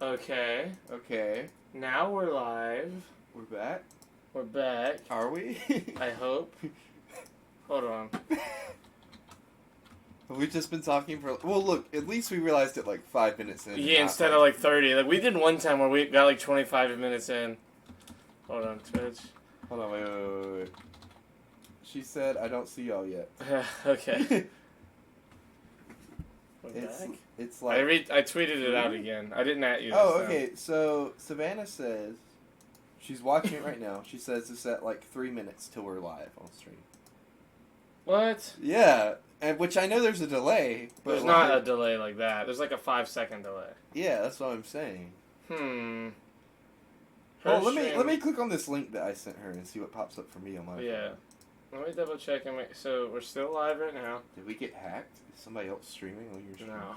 Okay. Okay. Now we're live. We're back. We're back. Are we? I hope. Hold on. We've just been talking for... Well, look, at least we realized it like 5 minutes in. Yeah, instead of like 30. Like we did one time where we got like 25 minutes in. Hold on, Twitch. Hold on, wait. She said, I don't see y'all yet. Okay. We're It's back. it's like... I tweeted it out again. I didn't at you this Oh, time. okay. So, Savannah says... She's watching it right now. She says it's at like 3 minutes till we're live on stream. What? Yeah, and which I know there's a delay. But There's like, not a delay like that. There's like a 5-second delay. Yeah, that's what I'm saying. Her Oh, let stream- me click on this link that I sent her and see what pops up for me on my Yeah. phone. Let me double check and make. So we're still live right now. Did we get hacked? Is somebody else streaming on your stream? No.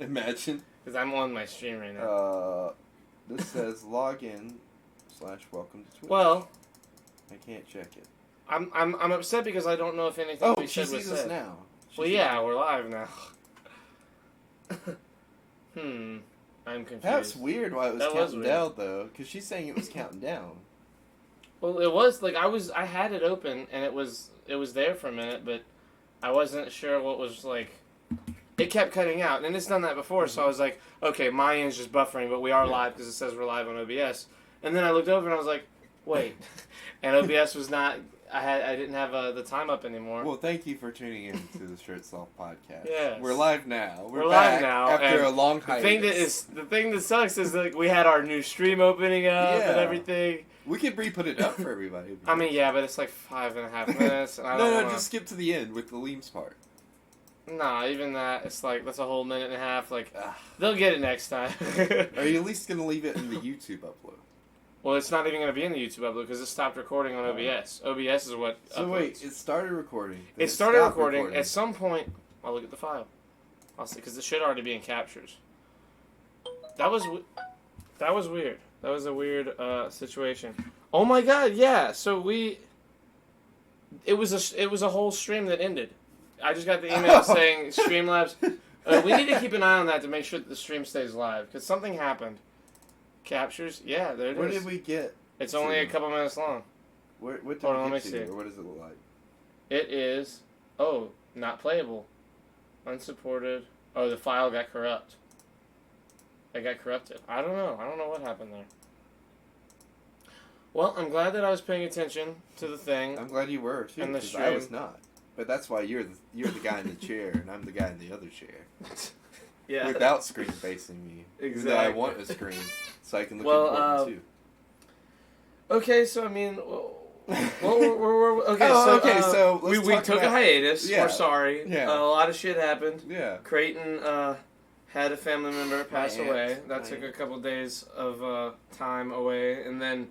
Imagine. Because I'm on my stream right now. This says login / welcome to Twitch. Well, I can't check it. I'm upset because I don't know if anything Oh, we she said was sees us said. now. Well, yeah, we're live now. I'm confused. That's weird why it was That was counting weird. down, though. Because she's saying it was counting down. Well, it was like I had it open and it was there for a minute, but I wasn't sure what was like. It kept cutting out, and it's done that before. So I was like, okay, my end's just buffering, but we are live because it says we're live on OBS. And then I looked over and I was like, wait, and OBS was not. I didn't have the time up anymore. Well, thank you for tuning in to the Shirt Soft podcast. Yes. We're live now. We're back live now, after and a long the hiatus. thing that sucks is like we had our new stream opening up Yeah. and everything. We could re-put it up for everybody. I mean, yeah, but it's like 5.5 minutes. And I don't no, wanna... just skip to the end with the Leams part. Nah, even that, it's like, that's a whole minute and a half. Like, Ugh. they'll get it next time. Are you at least going to leave it in the YouTube upload? Well, it's not even going to be in the YouTube upload because it stopped recording on OBS. OBS is what So uploads. wait, it started recording. then It started stopped recording. At some point, I'll look at the file. I'll see, because it should already be in captures. That was weird. That was a weird situation. Oh my god, yeah. So it was a whole stream that ended. I just got the email saying Streamlabs. We need to keep an eye on that to make sure that the stream stays live because something happened. Captures, yeah, there it is. Where did we get? It's only a couple minutes long. What did Hold on, we let get me to? see. Or what does it look like? It is. Oh, not playable. Unsupported. Oh, the file got corrupt. It got corrupted. I don't know. I don't know what happened there. Well, I'm glad that I was paying attention to the thing. I'm glad you were too, And the because I was stream. not. But that's why you're the guy in the chair, and I'm the guy in the other chair. Yeah. Without screen facing me. Even though I Exactly. want a screen, so I can look Well, important too. Okay, so I mean, we're okay. So we let's we talk took a about- hiatus. Yeah. We're sorry. Yeah. A lot of shit happened. Yeah. Creighton had a family member pass aunt. away. That My took a aunt. couple days of time away, and then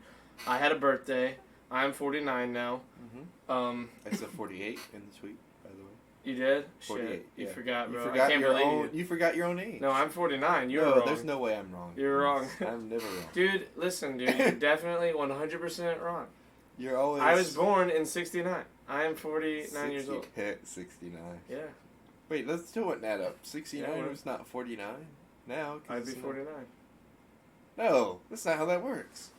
I had a birthday. I'm 49 now. Mm-hmm. I said 48 in the tweet, by the way. You did? 48. Shit, you yeah. forgot, bro. You forgot I can't your believe own. you. You forgot your own age. No, I'm 49. You're no, wrong. there's no way I'm wrong. You're wrong. I'm never wrong. Dude, listen, dude. You're definitely 100% wrong. You're always. I was born in 69. I am 49 years old. 69. Yeah, Wait, let's still add up. 69 Yeah, was not 49 now. 'cause I'd be it's not- 49. No, that's not how that works.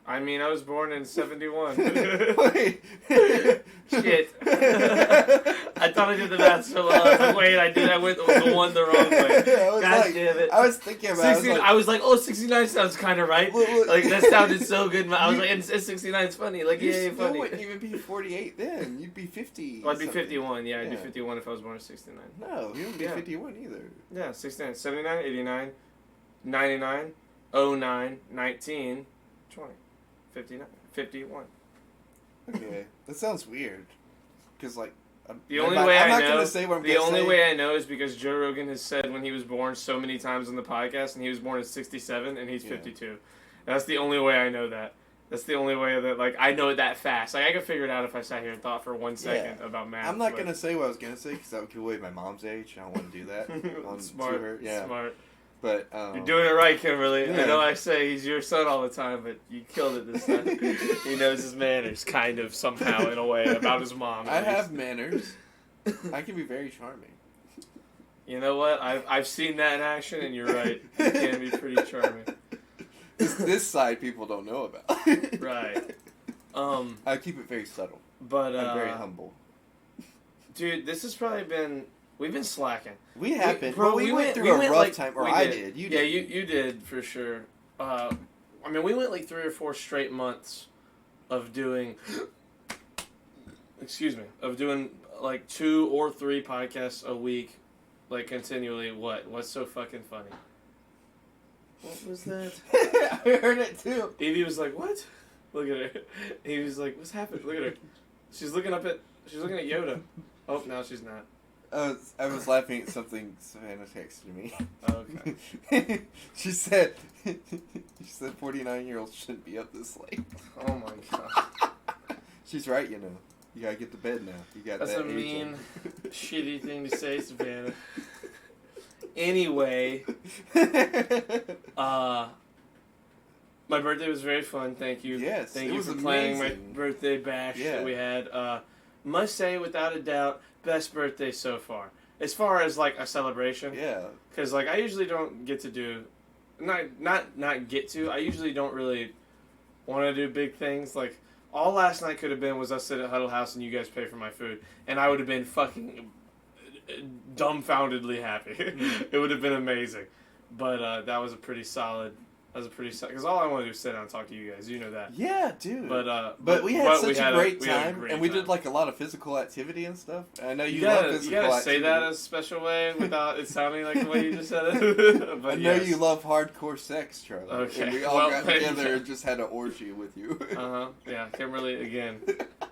I mean, I was born in 71. Wait. Shit. I thought I did the math so well. I was like, wait, I went the one the wrong way. I was God like- damn it. I was thinking about it. 60, I was like, oh, 69 sounds kind of right. Look. Like, that sounded so good. I was like, it's 69 is funny. Like, You yeah, still funny. wouldn't even be 48 then. You'd be 50. Well, I'd be something. 51. Yeah, I'd be Yeah. 51 if I was born in 69. No, you wouldn't be Yeah. 51 either. Yeah, 69, 79, 89, 99, 09, 19, 20, 59, 51. Okay, that sounds weird. Because like, The only way I'm I not know, gonna say what I'm the gonna only say. way I know is because Joe Rogan has said when he was born so many times on the podcast, and he was born in 67, and he's Yeah. 52. That's the only way I know that. That's the only way that, like, I know it that fast. Like, I could figure it out if I sat here and thought for 1 second about math. I'm not but- gonna say what I was gonna say because that would give away my mom's age. I don't want to do that. Smart, to her. Yeah. smart. But You're doing it right, Kimberly. Yeah. I know I say he's your son all the time, but you killed it this time. He knows his manners, kind of, somehow, in a way, about his mom. I at least. have manners. I can be very charming. You know what? I've seen that in action, and you're right. It can be pretty charming. This side people don't know about. Right. I keep it very subtle. But I'm very humble. Dude, this has probably been. We've been slacking. We have been. Bro, Well, we went through a rough time, or I did. You yeah, did. you did for sure. I mean, we went like 3 or 4 straight months of doing. Excuse me, of doing like 2 or 3 podcasts a week, like continually. What's so fucking funny? What was that? I heard it too. Evie was like, "What?" Look at her. He was like, "What's happened?" Look at her. She's looking at Yoda. Oh, now she's not. I was laughing at something Savannah texted me. Okay. she said 49-year-olds shouldn't be up this late. Oh my god. She's right, you know. You gotta get to bed now. You got That's that a age mean, in. shitty thing to say, Savannah. Anyway, my birthday was very fun. Thank you. Yes, Thank it you was for playing my amazing. birthday bash Yeah. that we had. Must say, without a doubt, best birthday so far. As far as like a celebration, Yeah. because like I usually don't get to do, not get to. I usually don't really want to do big things. Like all last night could have been was us sit at Huddle House and you guys pay for my food, and I would have been fucking dumbfoundedly happy. It would have been amazing. But that was a pretty solid. Because all I want to do is sit down and talk to you guys. You know that. Yeah, dude. But we had such a great we had a time, great and we time. did like a lot of physical activity and stuff. I know you, You love gotta physical activity. say that in a special way without it sounding like the way you just said it. But I know yes. you love hardcore sex, Charlie. Okay. And we all Well, got thank together you. and just had an orgy with you. Yeah, Kimberly again.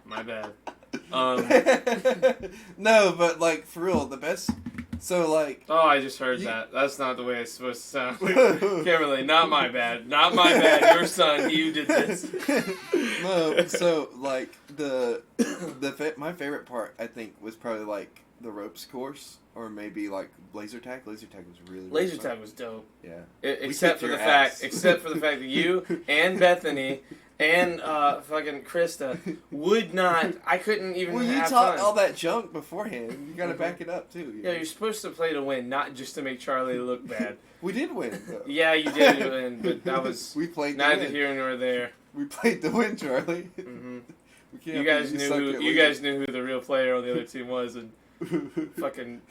My bad. No, but like for real, the best. So like. Oh, I just heard that. That's not the way it's supposed to sound. Kimberly, not my bad. Not my bad. Your son, you did this. No, so like my favorite part I think was probably like the ropes course or maybe like laser tag. Laser tag was really Laser fun. tag was dope. Yeah. Except for kicked the your ass. except for the fact that you and Bethany and fucking Krista would not. I couldn't even. Well, you have talked fun. all that junk beforehand. You gotta back it up too. You Yeah, know? you're supposed to play to win, not just to make Charlie look bad. We did win. Though. Yeah, you did win, but that was we played to neither win. here nor there. We played to win, Charlie. Hmm We can't You guys knew who the real player on the other team was, and fucking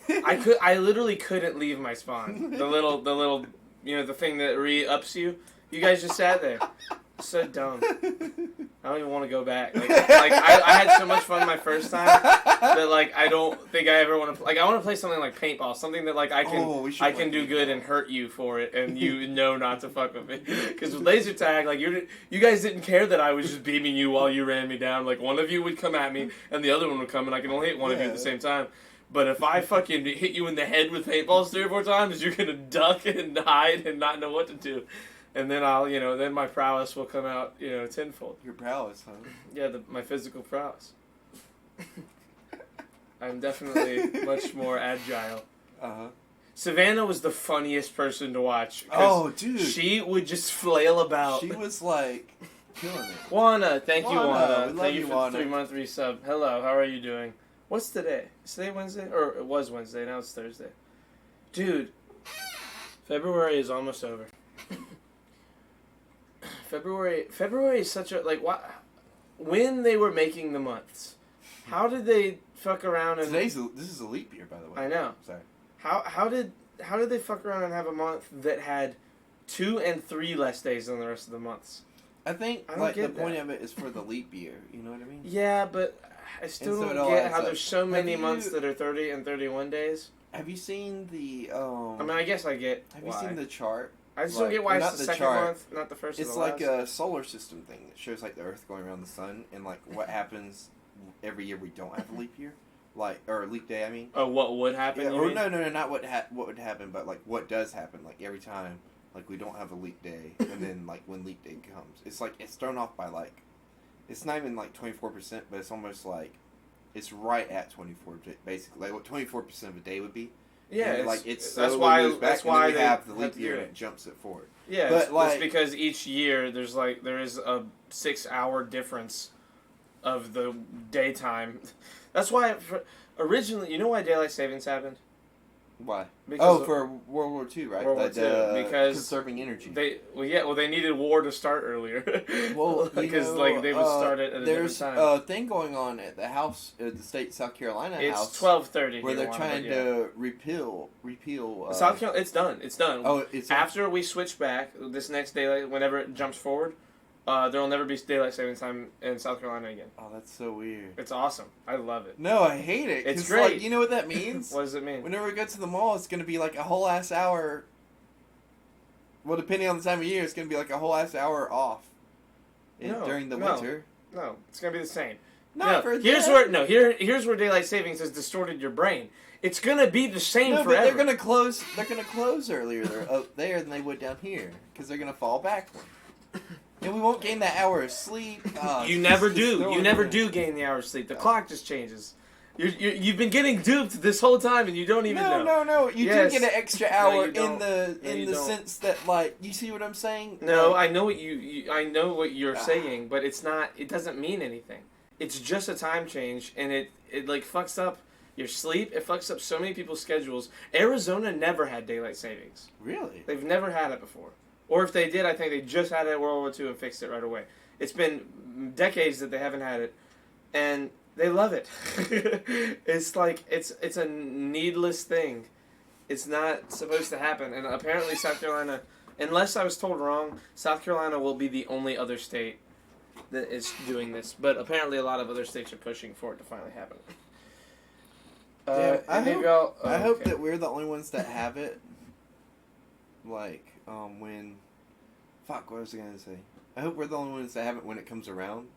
I literally couldn't leave my spawn. The little the thing that re-ups you. You guys just sat there. So dumb. I don't even want to go back. I had so much fun my first time that like I don't think I ever want to. Like I want to play something like paintball, something that like I can do good and hurt you for it, and you know not to fuck with me. Because with laser tag, like you guys didn't care that I was just beaming you while you ran me down. Like one of you would come at me, and the other one would come, and I can only hit one of you at the same time. But if I fucking hit you in the head with paintballs 3 or 4 times, you're gonna duck and hide and not know what to do. And then then my prowess will come out, tenfold. Your prowess, huh? Yeah, my physical prowess. I'm definitely much more agile. Uh-huh. Savannah was the funniest person to watch. 'Cause Oh, dude. she would just flail about. She was like killing it. Juana, thank you, Juana. Juana. We love Thank you, you for Juana. the 3-month resub. Hello, how are you doing? What's today? Is today Wednesday? Or it was Wednesday, now it's Thursday. Dude, February is almost over. February is such a, like, when they were making the months, how did they fuck around and... This is a leap year, by the way. I know. Sorry. How did they fuck around and have a month that had 2 and 3 less days than the rest of the months? I think I don't like the get point that. of it is for the leap year. You know what I mean? Yeah, but I still And so it don't all get adds how up. there's so many Have months you- that are 30 and 31 days. Have you seen the? I mean, I guess I get Have why. you seen the chart? I just don't get why or it's not the the second chart. month, not the first. It's or the like last. a solar system thing that shows like the Earth going around the sun and like what happens every year we don't have a leap year, or a leap day. I mean. Oh, what would happen? Yeah, you or mean? no, not what would happen, but like what does happen. Like every time, like we don't have a leap day, and then like when leap day comes, it's like it's thrown off by like, it's not even like 24%, but it's almost like, it's right at 24, basically like what 24% of a day would be. Yeah, And, like that's slowly why moves back, that's and then why we they have the have leap to year do and it. it jumps it forward. Yeah, But, it's like- because each year there is a 6-hour difference of the daytime. That's why originally, you know why daylight savings happened? Why? Because For World War II, right? World War II, because conserving energy. they needed war to start earlier. Well, because like they would start it at a different time. There's a thing going on at the House, the state of South Carolina House. It's 12:30 where they're trying to repeal. South Carolina, it's done. It's done. Oh, it's after we switch back this next daylight, whenever it jumps forward, there will never be daylight savings time in South Carolina again. Oh, that's so weird. It's awesome. I love it. No, I hate it. It's great. Like, you know what that means? What does it mean? Whenever we go to the mall, it's going to be like a whole ass hour. Well, depending on the time of year, it's going to be like a whole ass hour off during the winter. No, it's going to be the same. Here's where daylight savings has distorted your brain. It's going to be the same forever. But they're going to close. They're going to close earlier up there than they would down here because they're going to fall backward. And we won't gain that hour of sleep. You never do. You never do gain the hour of sleep. The clock just changes. You've been getting duped this whole time, and you don't even know. No. You do get an extra hour in the sense that, like, you see what I'm saying? No, like, I know what you're saying, but it's not. It doesn't mean anything. It's just a time change, and it like fucks up your sleep. It fucks up so many people's schedules. Arizona never had daylight savings. Really? They've never had it before. Or if they did, I think they just had it in World War II and fixed it right away. It's been decades that they haven't had it, and they love it. It's like it's a needless thing. It's not supposed to happen, and apparently South Carolina, unless I was told wrong, South Carolina will be the only other state that is doing this. But apparently, a lot of other states are pushing for it to finally happen. I hope that we're the only ones that have it. Like, what was I gonna say? I hope we're the only ones that have it when it comes around.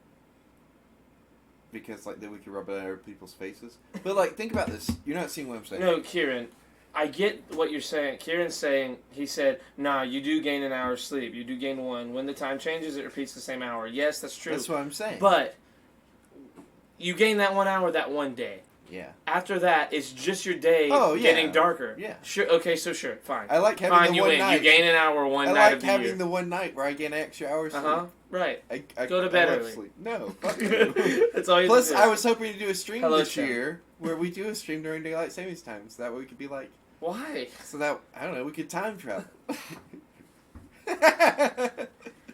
Because, like, then we can rub it on other people's faces. But, like, think about this. You're not seeing what I'm saying. No, Kieran, I get what you're saying. Kieran's saying, he said, nah, you do gain an hour of sleep. You do gain one. When the time changes, it repeats the same hour. Yes, that's true. That's what I'm saying. But you gain that 1 hour that one day. Yeah. After that, it's just your day getting darker. Yeah. Sure. Okay, so sure, fine. I like having the one night. You gain an hour one night I of like the year. having the one night where I get an extra hour sleep. Right. I go to bed love early. Sleep. No, fuck you. That's all you Plus, do. I was hoping to do a stream this Tim. year where we do a stream during daylight savings time, so that way we could be like. Why? So that I don't know, we could time travel.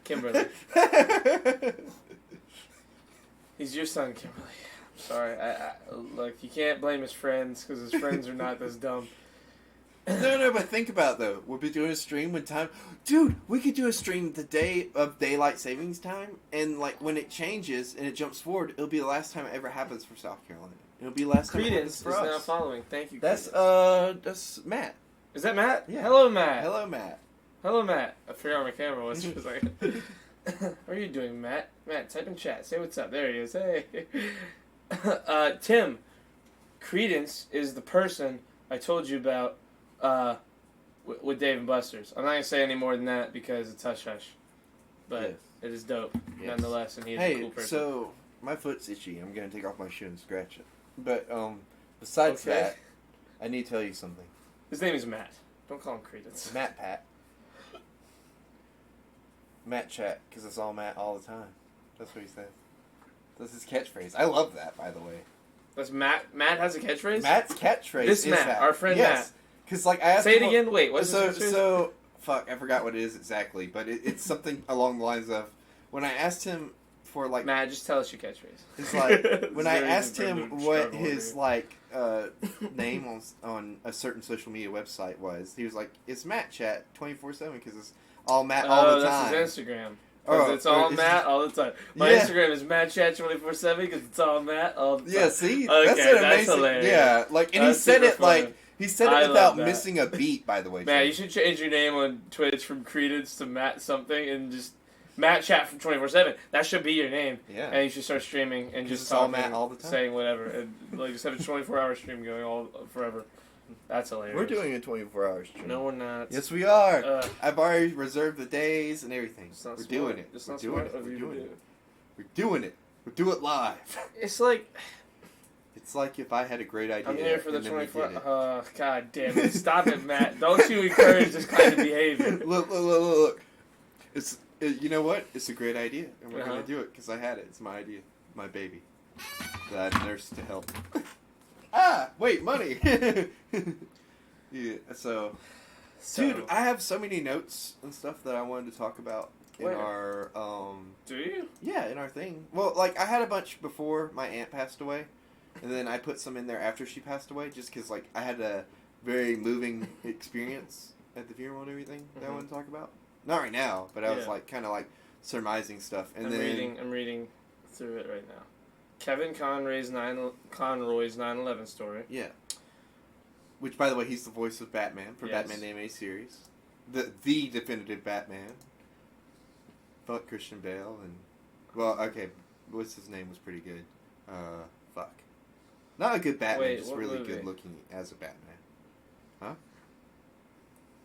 Kimberly. He's your son, Kimberly. I'm sorry. I look, you can't blame his friends because his friends are not this dumb. No, but think about it, though. We'll be doing a stream when time... Dude, we could do a stream the day of daylight savings time, and, like, when it changes and it jumps forward, it'll be the last time it ever happens for South Carolina. It'll be the last time it happens Credence for us. is now following. Thank you, That's Matt. Is that Matt? Yeah. Hello, Matt. Hello, Matt. Hello, Matt. I forgot my camera was for a second. What are you doing, Matt? Matt, type in chat. Say what's up. There he is. Hey. Tim, Credence is the person I told you about with Dave and Buster's. I'm not going to say any more than that because it's hush-hush. But Yes. it is dope, Yes. nonetheless, and he is a cool person. So, my foot's itchy. I'm going to take off my shoe and scratch it. But, besides that, I need to tell you something. His name is Matt. Don't call him Credence. Matt Pat. Matt Chat, because it's all Matt all the time. That's what he says. That's his catchphrase. I love that, by the way. That's Matt. Matt has a catchphrase? Matt's catchphrase This is Matt, that. our friend yes. Because, like, I asked Say it him again. Wait, what's his catchphrase? So, fuck, I forgot what it is exactly, but it's something along the lines of, when I asked him for, like... Matt, just tell us your catchphrase. It's like, when I asked him what his, like, name on a certain social media website was, he was like, it's Matt Chat 24/7, because it's all Matt all the time. That's his Instagram. Oh, it's all Matt all the time. My Yeah. Instagram is MattChat 24/7 because it's all Matt all the time. Yeah, see? Okay, that's an amazing... hilarious. Yeah, like, and That's he said super it, like... funny. He said I it without love that. missing a beat, by the way. Matt, Jim. you should change your name on Twitch from Credence to Matt something and just Matt Chat from 24/7. That should be your name. Yeah. And you should start streaming and just it's all talking, Matt all the time. saying whatever, and like just have a 24-hour stream going all forever. That's hilarious. We're doing a 24-hour stream. No, we're not. Yes, we are. Uh, I've already reserved the days and everything. It's not We're smart. doing it. It's We're not doing smart it. of We're you doing to it. We're doing it. We'll do it live. It's like It's like if I had a great idea. I'm here for the and then we 24. did it. God damn it! Stop it, Matt. Don't you encourage this kind of behavior? Look. It's you know what? It's a great idea, and we're Uh-huh. gonna do it because I had it. It's my idea, my baby. That I nursed to help. Ah, wait, money. Yeah. So, So, dude, I have so many notes and stuff that I wanted to talk about in Where? our do you? yeah, in our thing. Well, like I had a bunch before my aunt passed away, and then I put some in there after she passed away, just because like I had a very moving experience at the funeral and everything that I want to talk about. Not right now, but I was Yeah. like kind of like surmising stuff, and I'm then reading through it right now. Kevin Conroy's 9/11 story. yeah. Which, by the way, he's the voice of Batman for Yes. Batman the Animated Series, the definitive Batman. Fuck Christian Bale and well, okay, what's his name was pretty good. Fuck, not a good Batman, Wait, just what really movie? good looking as a Batman.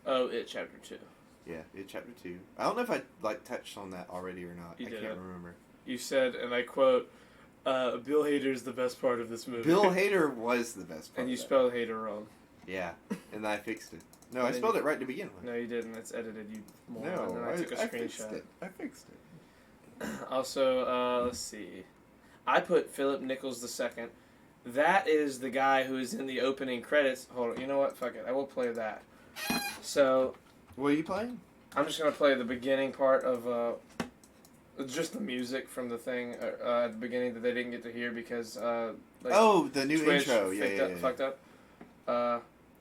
Oh, It Chapter 2. Yeah, it chapter 2. I don't know if I like touched on that already or not. You I did can't it. remember. You said, and I quote, Bill Hader's the best part of this movie. Bill Hader was the best part. And you of that. spelled Hader wrong. Yeah, and then I fixed it. No, I And then spelled you- it right to begin with. No, you didn't. It's edited, you moron. No, and then I took a fixed screenshot. it. I fixed it. Also, let's see. I put Philip Nichols II. That is the guy who is in the opening credits. Hold on. You know what? Fuck it. I will play that. So, What are you playing? I'm just going to play the beginning part of just the music from the thing at the beginning that they didn't get to hear because like, Oh, the new Twitch intro. Yeah. fucked up.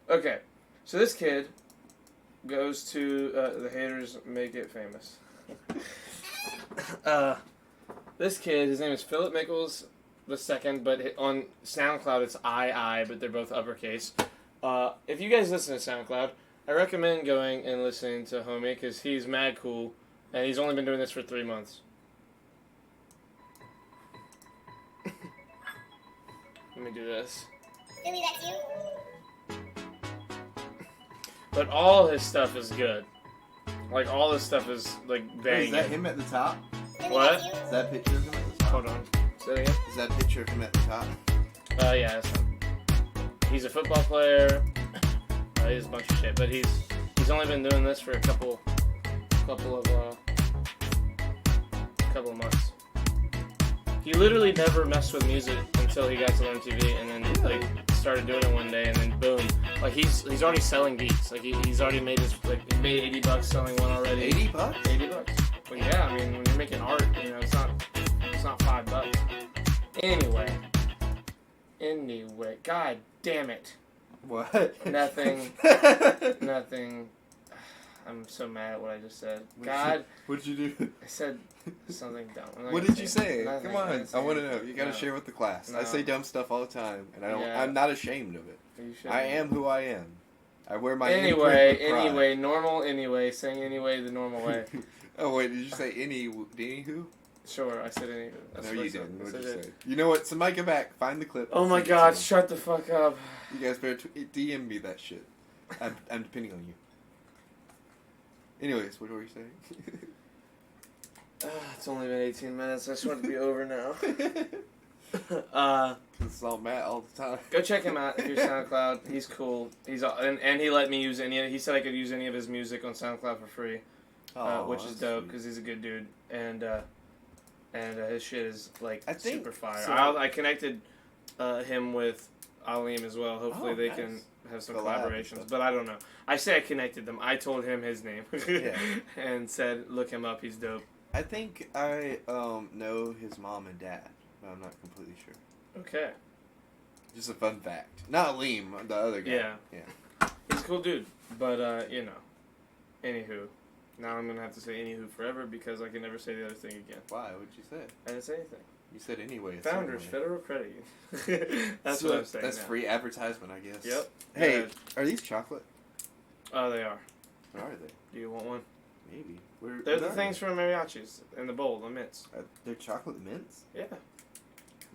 Okay. So this kid goes to the haters make it famous. This kid, his name is Philip Nichols II, but on SoundCloud it's I, but they're both uppercase. If you guys listen to SoundCloud, I recommend going and listening to Homie because he's mad cool, and he's only been doing this for 3 months. Let me do this. Billy, that's you? But all his stuff is good. Like, all his stuff is, like, Wait, banging. is that him at the top? Billy, What? that's you? Is that a picture of him at the top? Hold on. Say that again? Is that a picture of him at the top? Yeah, that's him. He's a football player. He has a bunch of shit, but he's only been doing this for a couple of months. He literally never messed with music until he got to MTV, and then like started doing it one day, and then boom, like he's already selling beats. Like he's already made his he made $80 selling one already. $80? $80. But yeah, I mean when you're making art, you know it's not $5. Anyway, god damn it. What? Nothing. Nothing. I'm so mad at what I just said. God, What did you do? I said something dumb. I'm not What gonna did you say? Nothing. Come I'm on, not I gonna want to say know. You gotta No. share with the class. I No. say dumb stuff all the time, and I don't. Yeah. I'm not ashamed of it. You should. I am who I am. I wear my Anyway, imprint with pride. normal anyway, saying anyway the normal way. Oh wait, did you say anywho? Sure, I said anyway. That's No, what I you said. didn't. Yes, What I did you did. say? You know what? Somebody go back, find the clip. Oh my send it god, to me. shut the fuck up. You guys better DM me that shit. I'm depending on you. Anyways, what were you saying? It's only been 18 minutes. I just want it to be over now. It's all Matt all the time. Go check him out if you're SoundCloud. He's cool. And he let me use he said I could use any of his music on SoundCloud for free, Oh, which is that's dope sweet. because he's a good dude and his shit is like I think- super fire. so- I connected him with Aleem as well. Hopefully Oh, they nice. can have some Collab and collaborations, stuff. but I don't know. I say I connected them. I told him his name Yeah. and said look him up. He's dope. I think I know his mom and dad, but I'm not completely sure. Okay. Just a fun fact. Not Liam, the other guy. Yeah. Yeah. He's a cool dude, but you know. Anywho, now I'm gonna have to say anywho forever because I can never say the other thing again. Why? What'd you say? I didn't say anything. You said anyway. a certain Founders way. Federal Credit Union. That's So what I'm saying. That's now. free advertisement, I guess. Yep. Hey, Yeah. are these chocolate? Oh, they are. Or are they? Do you want one? Maybe. They're the things from mariachis in the bowl, the mints. They're chocolate mints? Yeah.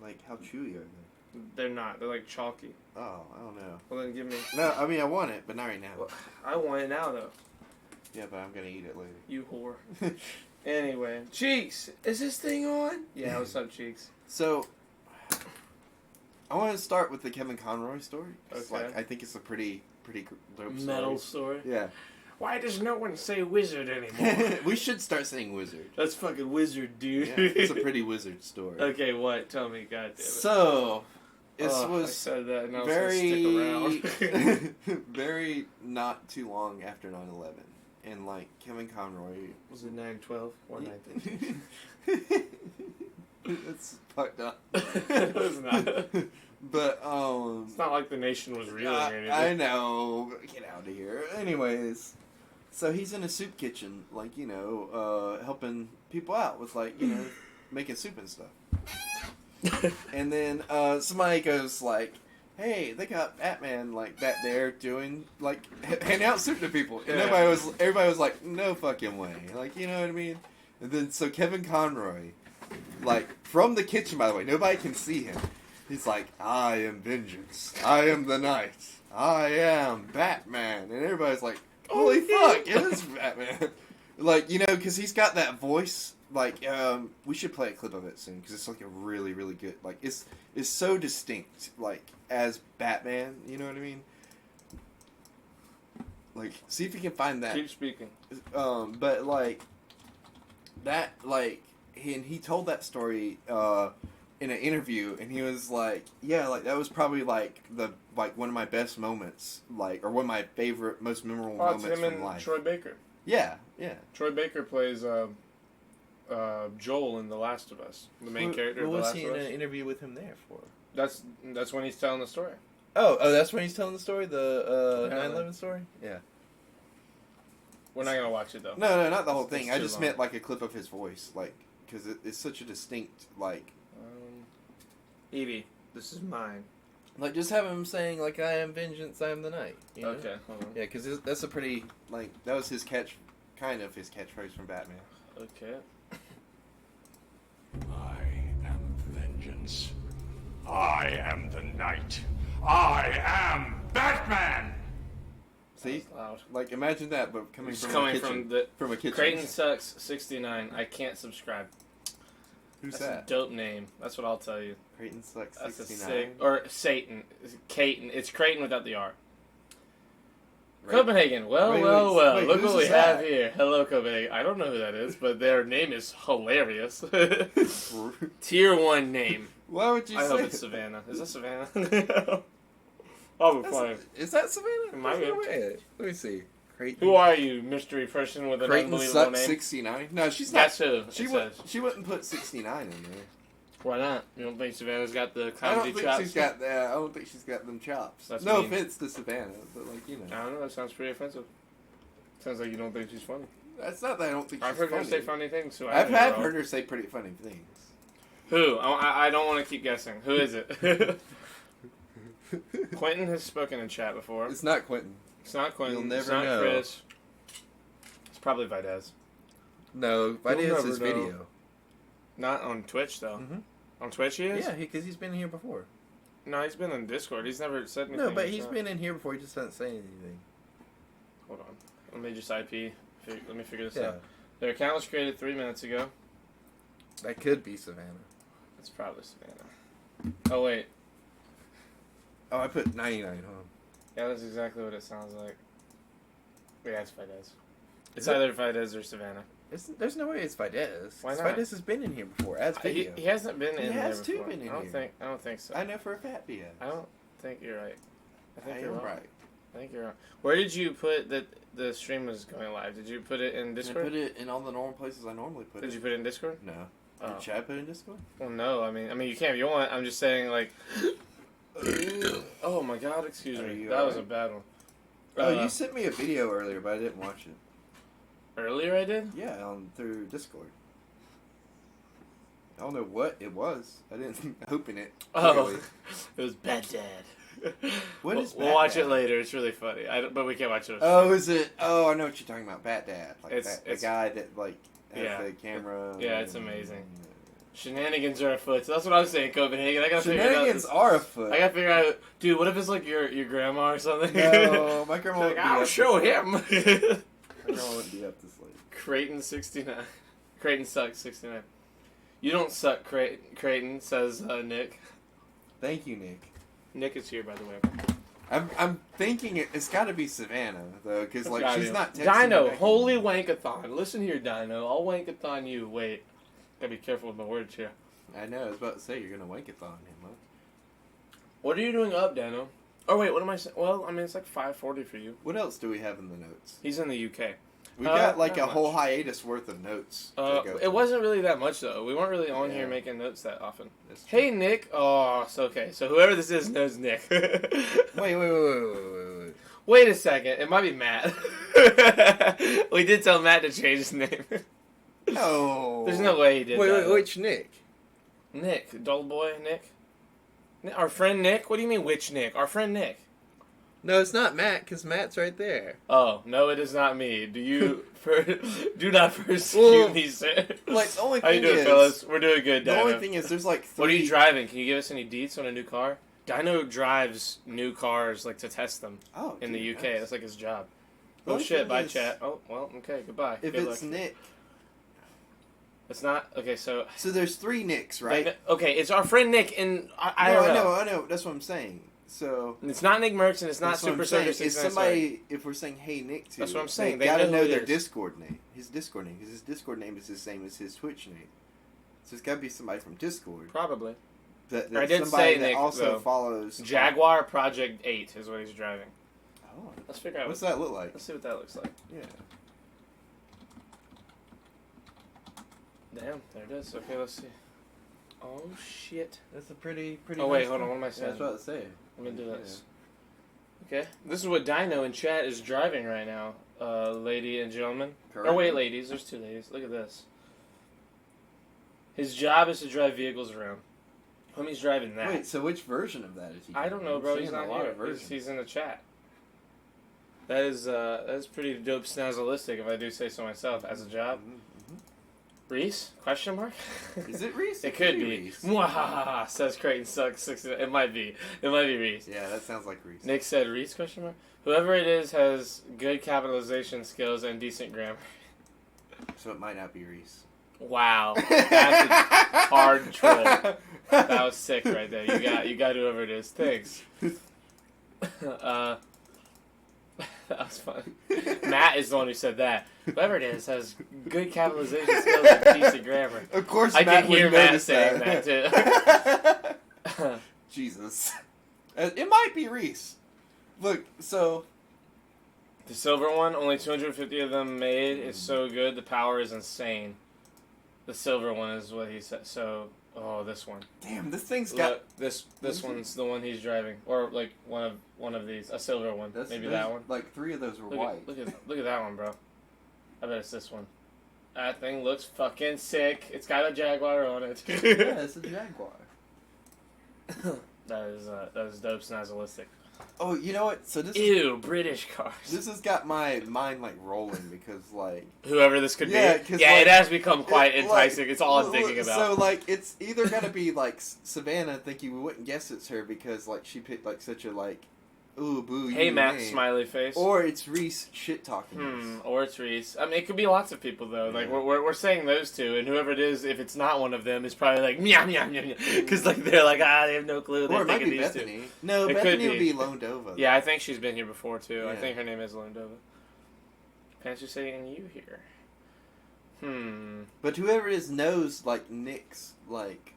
Like, how chewy are they? They're not. They're like chalky. Oh, I don't know. Well, then give me. No, I mean, I want it, but not right now. Well, I want it now, though. Yeah, but I'm gonna eat it later. You whore. Anyway, Cheeks, is this thing on? Yeah, what's up, Cheeks? So, I want to start with the Kevin Conroy story. 'Cause, Okay. Like, I think it's a pretty dope Metal story. story. Yeah. Why does no one say wizard anymore? We should start saying wizard. That's fucking wizard, dude. Yeah, it's a pretty wizard story. Okay, what? Tell me, goddamn it. So, It I was said that and I was very, going to stick around. very not too long after 9/11, and like Kevin Conroy. Was it 9/12 or 9/13? It's fucked up. It was not. But It's not like the nation was reeling or anything. I know. Get out of here. Anyways, so he's in a soup kitchen, like helping people out with making soup and stuff. And then somebody goes like, "Hey, they got Batman like back there doing like handing out soup to people." And Yeah. everybody was like, "No fucking way!" Like, you know what I mean? And then so Kevin Conroy, like from the kitchen, by the way, nobody can see him. He's like, "I am vengeance. I am the night. I am Batman." And everybody's like, "Holy fuck, it is Batman!" Like, because he's got that voice. Like, we should play a clip of it soon because it's like a really, really good. Like, it's so distinct. Like as Batman, you know what I mean? Like, see if you can find that. Keep speaking. But like that, like, he told that story in an interview, and he was like, "Yeah, like that was probably like one of my best moments, like, or one of my favorite, most memorable It's moments him from and life." Troy Baker. Yeah. Troy Baker plays Joel in The Last of Us, the main character of The Last of Us. interview with him there for? That's when he's telling the story. Oh, that's when he's telling the story, the Yeah. 9/11 story. Yeah. We're not gonna watch it though. No, not the whole It's thing. too I just long. meant like a clip of his voice, like, because it's such a distinct, like. Edie, this is mine. Like, just have him saying, like, "I am vengeance, I am the night." You know? Okay, hold on. Yeah, because that's a pretty, like, that was his kind of his catchphrase from Batman. Okay. I am vengeance. I am the night. I am Batman! See? That's loud. Like, imagine that, but coming It's from coming a kitchen. from the from a kitchen. Creighton Sucks 69. I can't subscribe. Who's That's that? a dope name. That's what I'll tell you. Creighton Sucks That's 69. a sick or Satan. It's Creighton. It's Creighton without the R. Right. Copenhagen. Well, Wait, well, wait, well. wait, Look who's what we that? have here. Hello, Copenhagen. I don't know who that is, but their name is hilarious. Tier 1 name. Why would you I say hope it's Savannah. Is that Savannah? I'll be fine. Is that Savannah? It might There's no be. way. Let me see. Creighton. Who are you, mystery person with an Creighton unbelievable Sucks name? 69? No, she's not. That's who She it would. says. She wouldn't put 69 in there. Why not? You don't think Savannah's got the I comedy don't think chops? she's got that. I don't think she's got them chops. That's no mean. offense to Savannah, but like I don't know. That sounds pretty offensive. Sounds like you don't think she's funny. that's not that I don't think she's I've heard funny. her say funny things, so I've I heard her say pretty funny things. Who? I don't want to keep guessing. Who is it? Quentin has spoken in chat before. It's not Quentin. It's not Quentin. You'll It's never not know. Chris. It's probably Videz. No, Videz never is know. video. Not on Twitch though. Mhm. On Twitch he is. Yeah, because he's been here before. No, he's been in Discord. He's never said anything. No, but in he's chat. been in here before. He just doesn't say anything. Hold on. Let me just IP. Let me figure this Yeah, out. Their account was created 3 minutes ago. that could be Savannah. It's probably Savannah. Oh wait. Oh, I put 99 on. Yeah, that's exactly what it sounds like. Yeah, it's Videz. It's Is it? either Videz or Savannah. There's no way it's Videz. Why 'Cause not? Videz has been in here before as video. He hasn't been He in has there too before. been in I don't here. think so. I know for a fact he has. I don't think you're right. I think I you're am wrong. right. I think you're wrong. Where did you put that the stream was going live? Did you put it in I Discord? put it in all the normal places I normally put Did it. you put it in Discord? No. Oh. Did Chad put it in Discord? Well, no. I mean, you can if you want. I'm just saying, like. Oh my God! Excuse Are me. you That was a alright? bad one. Oh, you sent me a video earlier, but I didn't watch it. Earlier I did. Yeah, through Discord. I don't know what it was. I didn't open it. Oh, clearly. it was Bad Dad. What is We'll Bat watch Dad? it later. It's really funny. But we can't watch it. Oh, is it? Oh, I know what you're talking about. Bat Dad. Like It's- the it's- guy that like has Yeah. the camera. Yeah, it's and- amazing. Shenanigans are afoot. So that's what I was saying, Copenhagen. I gotta figure it out. Shenanigans are afoot. I gotta figure out, dude. What if it's like your grandma or something? No, my grandma Like, would be I'll up show this him. late. My grandma wouldn't be up this late. Creighton 69. Creighton sucks 69. You don't suck, Creighton, says Nick. Thank you, Nick. Nick is here, by the way. I'm thinking it's got to be Savannah though, because like Gotta she's be. not texting Dino, me back holy anymore. wankathon. Listen here, Dino. I'll wankathon you. Wait. Gotta be careful with my words here. I know. I was about to say you're gonna wank it on him, huh? What are you doing up, Dano? Oh wait, what am I saying? Well, I mean it's like 5:40 for you. What else do we have in the notes? He's in the UK. We got like not a whole much. hiatus worth of notes. To go It through. wasn't really that much though. We weren't really on Yeah. here making notes that often. That's true. Hey Nick. Oh, so okay. So whoever this is knows Nick. Wait. Wait a second. It might be Matt. We did tell Matt to change his name. No. There's no way he did that. Wait, which Nick? Nick, dull boy Nick. Our friend Nick. What do you mean which Nick? Our friend Nick. No, it's not Matt, because Matt's right there. Oh no, it is not me. Do you? Do not persecute Well, me, sir. Like the only How you thing doing, is, fellas? We're doing good, the Dino. only thing is, there's like 3. What are you driving? Can you give us any deets on a new car? Dino drives new cars like to test them Oh, in dude, the UK. nice. That's like his job. The Oh only shit! thing Bye, is, chat. Oh well, okay. Goodbye. If Good it's luck. Nick, It's not okay. So there's 3 Nicks, right? okay, it's our friend Nick, and I No, don't know. I know. That's what I'm saying. So It's not Nick Merckx, and it's not that's what I'm Super saying. Soda Is 697. somebody, if we're saying hey Nick to, That's what I'm saying. They They gotta know know who it their is. Discord name. His Discord name, because his Discord name is the same as his Twitch name. So it's gotta be somebody from Discord. Probably. That I did somebody say that Nick, also though. follows Jaguar Project 8 is what he's driving. Oh, Let's figure out. what's that look like? Let's see what that looks like. Yeah. Damn, there it is. Okay, let's see. Oh shit. That's a pretty. Oh wait, hold on. What am I Yeah, saying? I was about to say. I'm gonna do this. Okay, this is what Dino in chat is driving right now, lady and gentlemen. Correct. Oh wait, ladies. There's 2 ladies. Look at this. His job is to drive vehicles around. Homie's driving that. Wait, so which version of that is he? I don't know, I'm bro. seeing He's a not lot here. of versions. He's in the chat. That's pretty dope snazzalistic, if I do say so myself. As a job, Reese? Question mark? Is it Reese? It could be. Reese. Mwahaha, says Creighton sucks. It might be. It might be Reese. Yeah, that sounds like Reese. Nick said Reese? Question mark. Whoever it is has good capitalization skills and decent grammar. So it might not be Reese. Wow, that's a hard troll. That was sick right there. You got whoever it is. Thanks. That was fun. Matt is the one who said that. Whoever it is has good capitalization skills and decent grammar. Of course, I Matt can hear would Matt notice saying that too. Jesus. It might be Reese. Look, so The silver one, only 250 of them made. It's so good. The power is insane. The silver one is what he said. So, this one. damn, this thing's got. Look, this one's the one he's driving, or like one of these, a silver one. Maybe that one. Like 3 of those were Look white. at that one, bro. I bet it's this one. That thing looks fucking sick. It's got a Jaguar on it. Yeah, it's a Jaguar. That is dope snazzalistic. Oh, you know what? So this Ew, British cars. this has got my mind like rolling because like Whoever this could Yeah, be. 'cause, Yeah, like, it has become quite it, enticing. like, It's all I'm l- thinking about. So like it's either gonna be like Savannah thinking we wouldn't guess it's her because like she picked like such a like ooh boo Hey, you Matt, name. smiley face. Or it's Reese shit talking. Or it's Reese. I mean, it could be lots of people though. Like Yeah. we're saying those two, and whoever it is, if it's not one of them, is probably like meow meow meow meow, because like they're like they have no clue. They're Or it might thinking be these Bethany. two. No, It could Bethany would be. be Lone Dova. Yeah, I think she's been here before too. I Yeah. think her name is Londova. Pants are saying you here. But whoever it is knows like Nick's like.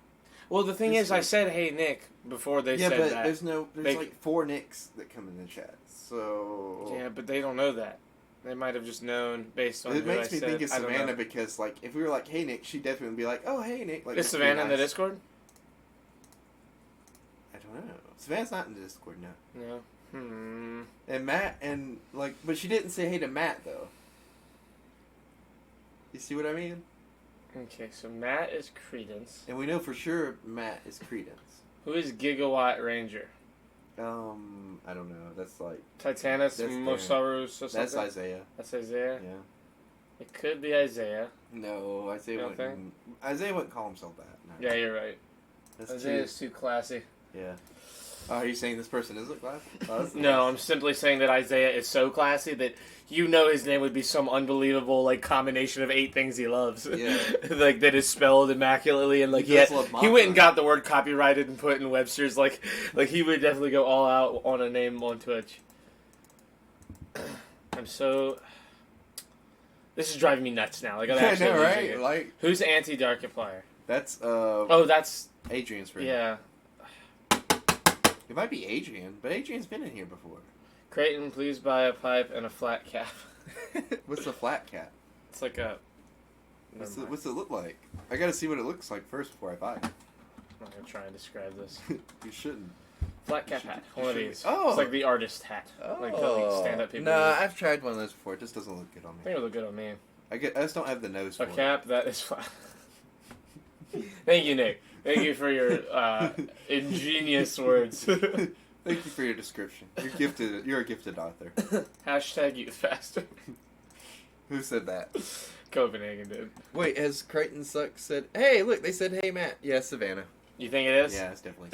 Well, the thing This is, I is- said hey Nick before they Yeah, said but that. there's They- like 4 Nicks that come in the chat. So Yeah, but they don't know that. They might have just known based on it who makes I me said. think it's I don't Savannah know. because like if we were like hey Nick, she'd definitely be like oh hey Nick. Like Is just be Savannah in the nice. Discord? I don't know. Savannah's not in the Discord now. No. And Matt and like, but she didn't say hey to Matt though. You see what I mean? Okay, so Matt is Credence. And we know for sure Matt is Credence. Who is Gigawatt Ranger? I don't know. That's like Titanus That's Mosaurus or something? that's Isaiah. That's Isaiah? Yeah. It could be Isaiah. No, Isaiah You don't wouldn't. Isaiah wouldn't call himself that. No. Yeah, you're right. That's Isaiah's too classy. Yeah. Oh, are you saying this person isn't class? Oh, that's No, I'm nice. simply saying that Isaiah is so classy that you know his name would be some unbelievable like combination of 8 things he loves. Yeah. Like that is spelled immaculately and like He he, does love he went and manga. got the word copyrighted and put in Webster's like he would definitely go all out on a name on Twitch. I'm so this is driving me nuts now. Like I'm I actually know, losing right? it. Like Who's anti-Darkiplier? that's Oh, that's Adrian's friend. yeah. It might be Adrian, but Adrian's been in here before. Creighton, please buy a pipe and a flat cap. What's a flat cap? It's like a... What's it look like? I gotta see what it looks like first before I buy it. I'm not going to try and describe this. You shouldn't. Flat cap hat. One of these. Oh. It's like the artist hat. Like the like, stand-up people. No, use. I've tried one of those before. It just doesn't look good on I me. think it would look good on me. I just don't have the nose for A cap that is flat. Thank you, Nick. Thank you for your ingenious words. it. Thank you for your description. You're gifted. You're a gifted author. Hashtag youth faster. Who said that? Copenhagen did. Wait, has Crichton Suck said, hey, look, they said, hey, Matt. Yeah, Savannah. You think it is? Yeah, it's definitely.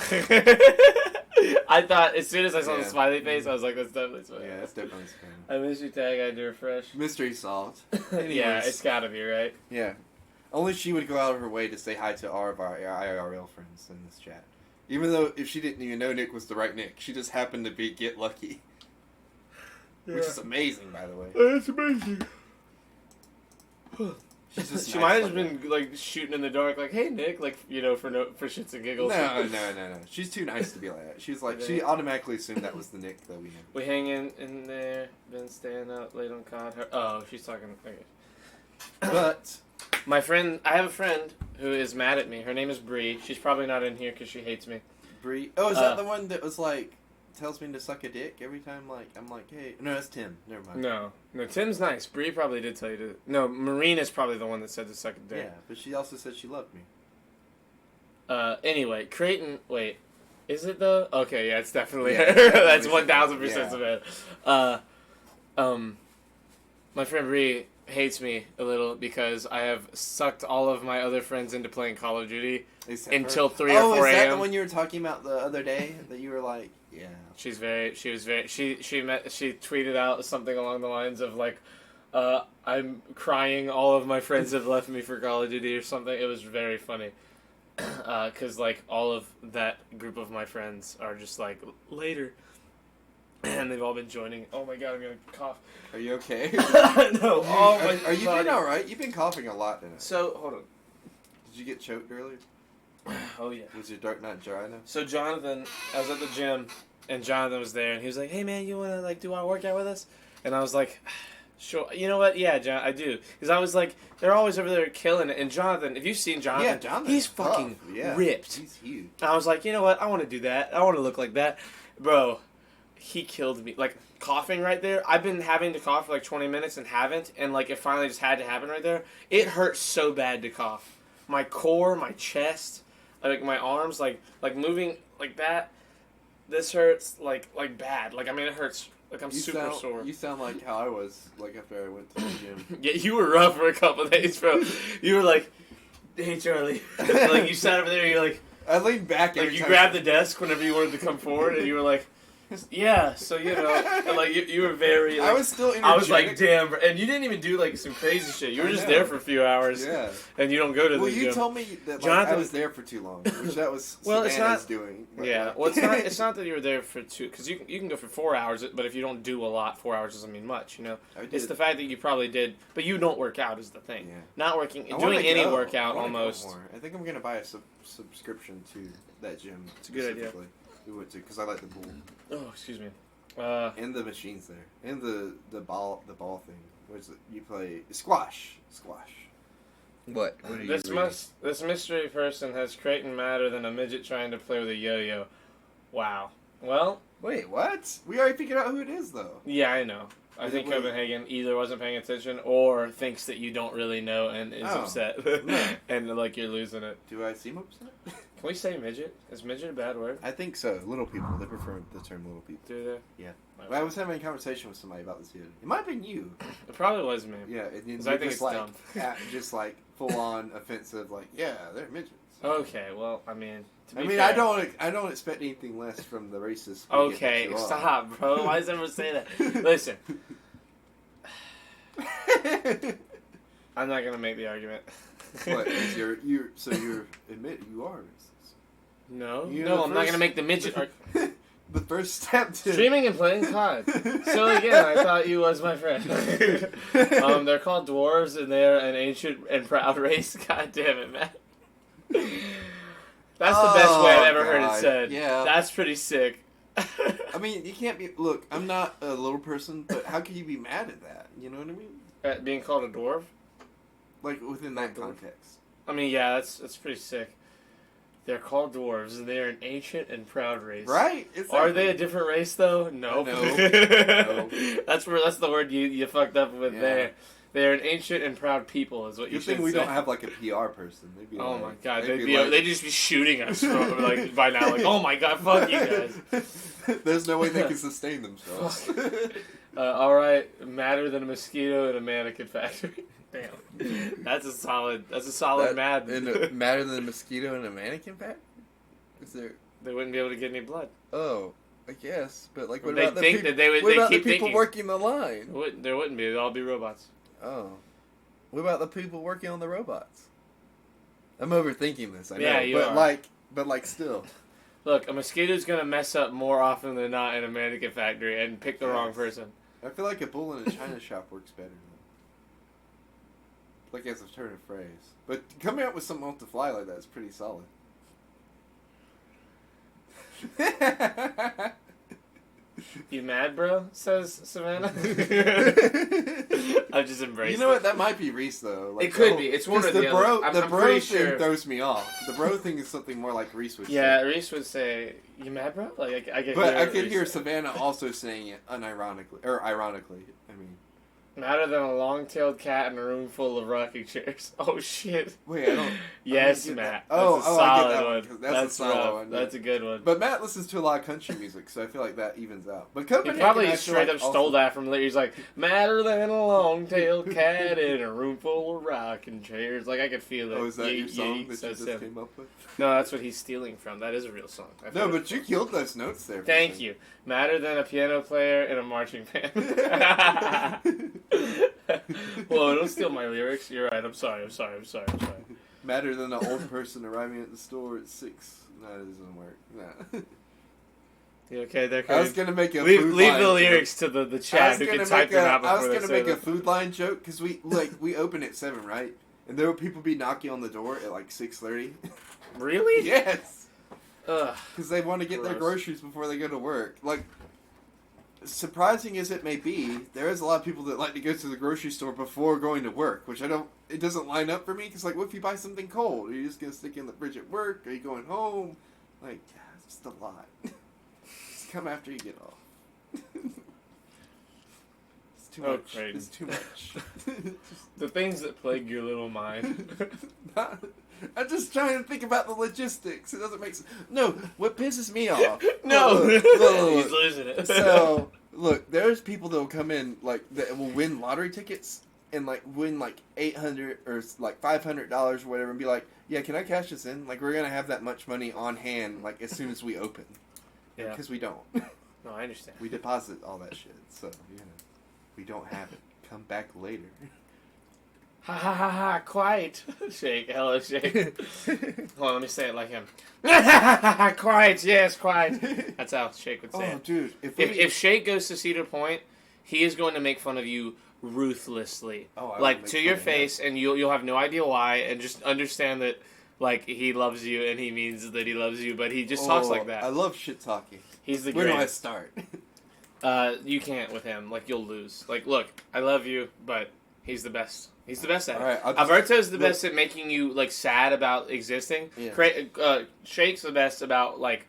I thought, as soon as I saw the Yeah. smiley face, I was like, that's definitely Savannah. Yeah, it's definitely Savannah. I miss you, tag. I had to refresh. Mystery solved. Yeah, Anyways. it's gotta be, right? Yeah. Only she would go out of her way to say hi to all of our IRL friends in this chat. Even though if she didn't even know Nick was the right Nick, she just happened to be Get Lucky. Which is amazing, by the way. It's amazing. She's just She nice might have like been like shooting in the dark, like, "Hey Nick," like for shits and giggles. No. She's too nice to be like that. She's like she automatically assumed that was the Nick that we knew. We hang in there, been staying up late on COD. Oh, she's talking. Okay. But My friend, I have a friend who is mad at me. Her name is Bree. She's probably not in here because she hates me. Bree, is that the one that was like tells me to suck a dick every time? Like I'm like, hey, no, that's Tim. Never mind. No, Tim's nice. Bree probably did tell you to. No, Marina's probably the one that said to suck a dick. Yeah, but she also said she loved me. Anyway, Creighton. Wait, is it though? Okay, yeah, it's definitely Yeah, her. it's definitely That's 1000% yeah. Savannah. My friend Bree hates me a little because I have sucked all of my other friends into playing Call of Duty Except until for... 3 or 4 is that the a.m. one you were talking about the other day? That you were like, yeah. She tweeted out something along the lines of like, I'm crying, all of my friends have left me for Call of Duty or something. It was very funny. Cause like all of that group of my friends are just like, later. And they've all been joining. Oh my god, I'm gonna cough. Are you okay? No, Are you been alright? You've been coughing a lot tonight. So, hold on. Did you get choked earlier? Oh yeah. Was your dark not dry enough? So Jonathan, I was at the gym, and Jonathan was there, and he was like, "Hey man, you wanna like do our workout with us?" And I was like, "Sure." You know what? Yeah, John, I do. Because I was like, they're always over there killing it. And Jonathan, if you've seen Jonathan, Yeah, Jonathan's he's tough. fucking Yeah, ripped. He's huge. And I was like, you know what? I want to do that. I want to look like that, bro. He killed me. Like coughing right there. I've been having to cough for like 20 minutes and haven't, and like it finally just had to happen right there. It hurts so bad to cough. My core, my chest, like my arms, like moving like that. This hurts like bad. Like I mean, it hurts. Like I'm super sore. You sound like how I was like after I went to the gym. Yeah, you were rough for a couple of days, bro. You were like, "Hey, Charlie," like you sat over there. You're like. I leaned back. Like you grabbed the desk whenever you wanted to come forward, and you were like, "Yeah." So you know, and like you were very. Like, I was still. I was like, "Damn," bro. And you didn't even do like some crazy shit. You were just there for a few hours. Yeah. And you don't go to Well, the you gym. told me that like, Jonathan- I was there for too long, which that was Well, it's Savannah's not- doing. But, Yeah. like- Well, it's not. It's not that you were there for two, because you can go for 4 hours, but if you don't do a lot, 4 hours doesn't mean much. You know. I did. It's the fact that you probably did, but you don't work out is the thing. Yeah. Not working, I wanna doing any go. workout I wanna go almost. more. I think I'm gonna buy a subscription to that gym. It's a good idea. specifically. We went to because I like the pool Oh, excuse me. and the machines there and the ball thing. What is it? You play squash. What? What are you This reading? this mystery person has Creighton madder than a midget trying to play with a yo-yo. Wow. Well, Wait, what? We already figured out who it is though. yeah, I know. I think Wait. Copenhagen either wasn't paying attention or thinks that you don't really know and is Oh. upset. No. And like you're losing it. Do I seem upset? Can we say midget? Is midget a bad word? I think so. Little people. They prefer the term little people. Do they? Yeah. Okay. I was having a conversation with somebody about this the other day. It might have been you. It probably was me. Yeah, and then 'Cause you're I think just it's like, dumb. just like full on offensive, like yeah, they're midgets. Okay, well, I mean, to be I mean, fair, I don't expect anything less from the racist. bigot Okay, that you are. stop, bro. Why does everyone say that? Listen, I'm not gonna make the argument. What? Is you're so you're admit you are racist. No, You're no, the I'm not gonna first- make the midget argument. The first step to Streaming and playing COD. So again, I thought you was my friend. They're called dwarves, and they're an ancient and proud race. God damn it, man. That's the best way I've ever heard it God. said. Yeah. That's pretty sick. I mean, you can't be. Look, I'm not a little person, but how can you be mad at that? You know what I mean? At being called a dwarf? Like within that Dwarf. context. I mean, yeah, that's pretty sick. They're called dwarves. They're an ancient and proud race. Right? Are they a different race though? No. No. That's the word you fucked up with Yeah. there. They're an ancient and proud people, is what you Good should thing we say. don't have like a PR person. They'd be Oh like, my god, like- they'd just be shooting us from, like by now. Like, oh my god, fuck you guys. There's no way they can sustain themselves. All right, madder than a mosquito in a mannequin factory. Damn, that's a solid mad. Madder than a mosquito in a mannequin pack? Is there? They wouldn't be able to get any blood. Oh, I guess. But like, what They about the think people? that they would. What They about the keep people thinking. working the line? There wouldn't be. They'd all be robots. Oh, what about the people working on the robots? I'm overthinking this. I know, Yeah, you but are. like still. Look, a mosquito's gonna mess up more often than not in a mannequin factory and pick the wrong Yes. person. I feel like a bull in a china shop works better though. Like as a turn of phrase. But coming up with something off the fly like that is pretty solid. You mad, bro? Says Savannah. I've just embraced You know what? it. That might be Reese though. Like, It could the be. whole- It's one 'cause or the the other. bro. I'm The bro pretty thing sure. throws me off. The bro thing is something more like Reese would Yeah, say. Reese would say, "You mad, bro?" Like I could. But hear I could Reese hear say. Savannah also saying it unironically or ironically. I mean, Madder than a long-tailed cat in a room full of rocking chairs. Oh shit. wait, I don't. Yes, get Matt. that. Oh, That's a I get solid that one, one. 'cause that's a solid rough. one, yeah. That's a good one. But Matt listens to a lot of country music, so I feel like that evens out. But He Copenhagen, probably I feel straight like up also- stole that from Larry. He's like, madder than a long-tailed cat in a room full of rocking chairs. Like, I could feel it. Oh, is that your song that you says just him. came up with? No, that's what he's stealing from. That is a real song. I've No, heard it but you before. killed those notes there. for Thank me. you. Madder than a piano player in a marching band. Whoa, don't steal my lyrics. You're right. I'm sorry. Madder than an old person arriving at the store at 6. No, it doesn't work. Nah. You okay there, I was Cody? gonna make a Leave food the line lyrics to the joke. I chat was who gonna can type make a, them out I before was they gonna say make a them. food line joke because we open at 7, right? And there will people be knocking on the door at like 6:30. Really? Yes, Ugh. because they want to get their Gross. groceries before they go to work. Like, surprising as it may be, there is a lot of people that like to go to the grocery store before going to work, which I don't. It doesn't line up for me because, like, what if you buy something cold? Are you just gonna stick it in the fridge at work? Are you going home? Like, it's just a lot. Just come after you get off. It's too Oh, much. Creighton. It's too much. The things that plague your little mind. I'm just trying to think about the logistics. It doesn't make sense. No, what pisses me off. No, Look, look. he's losing it. So, look, there's people that will come in, like, that will win lottery tickets and, like, win, like, $800 or, like, $500 or whatever and be like, yeah, can I cash this in? Like, we're going to have that much money on hand, like, as soon as we open. Yeah. Because we don't. No, I understand. We deposit all that shit. So, you know, we don't have it. Come back later. Ha ha ha ha! Quiet. Shake. Hello, shake. Hold on, let me say it like him. Quiet. Yes, quiet. That's how Shake would say Oh, it. dude. If Shake goes to Cedar Point, he is going to make fun of you ruthlessly, Oh, I will like make to fun your of him. face, and you'll have no idea why, and just understand that, like, he loves you and he means that he loves you, but he just talks like that. I love shit talking. He's the Where do I greatest. start? You can't with him. Like, you'll lose. Like, look, I love you, but he's the best. He's the best at it. All right, I'll just- Alberto's the look- best at making you, like, sad about existing. Yeah. Shake's the best about, like,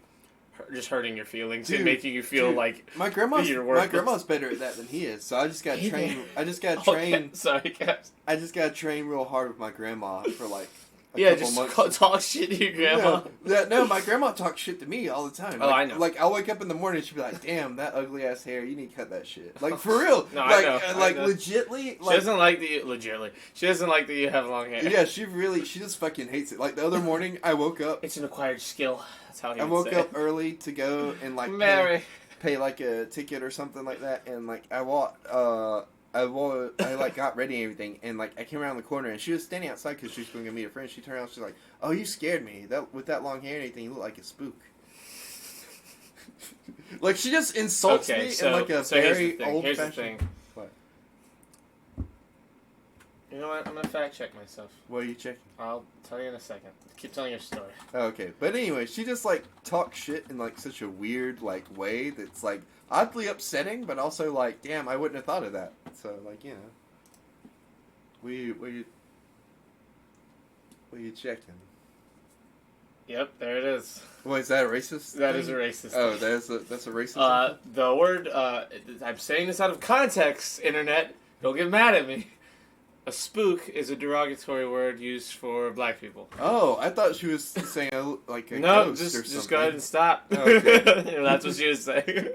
just hurting your feelings and Dude, making you feel dude, like... my grandma's You're my worthless. grandma's better at that than he is. So I just got Hey, train. man. I just got Okay, train. sorry, guys. I just got trained real hard with my grandma for like a Yeah, couple just months. talk shit to your grandma. No, my grandma talks shit to me all the time. Oh, Like, I know. Like I'll wake up in the morning and she'll be like, "Damn, that ugly ass hair. You need to cut that shit." Like for real. No, I like know, I like know. legitly. She Like doesn't like that you... Legitimately. She doesn't like that you have long hair. yeah, she just fucking hates it. Like the other morning, I woke up. It's an acquired skill. That's how he I would woke say up early to go and like Mary. pay like a ticket or something like that, and like I like got ready and everything, and like I came around the corner and she was standing outside because she was going to meet a friend. She turned around, she's like, "Oh, you scared me. That with that long hair and everything, you look like a spook." Like she just insults me in like a so here's the very thing. old Here's the fashioned. thing. What? You know what? I'm gonna fact check myself. What are you checking? I'll tell you in a second. Keep telling your story. Oh, okay, but anyway, she just like talks shit in like such a weird like way that's like oddly upsetting, but also like, damn, I wouldn't have thought of that. So like, you know, we checking. Yep, there it is. What is that a racist? That thing? is a racist. Oh, thing. that's a racist. The word. I'm saying this out of context. Internet, don't get mad at me. A spook is a derogatory word used for black people. Oh, I thought she was saying like a No, ghost or something. just go ahead and stop. Okay. That's what she was saying.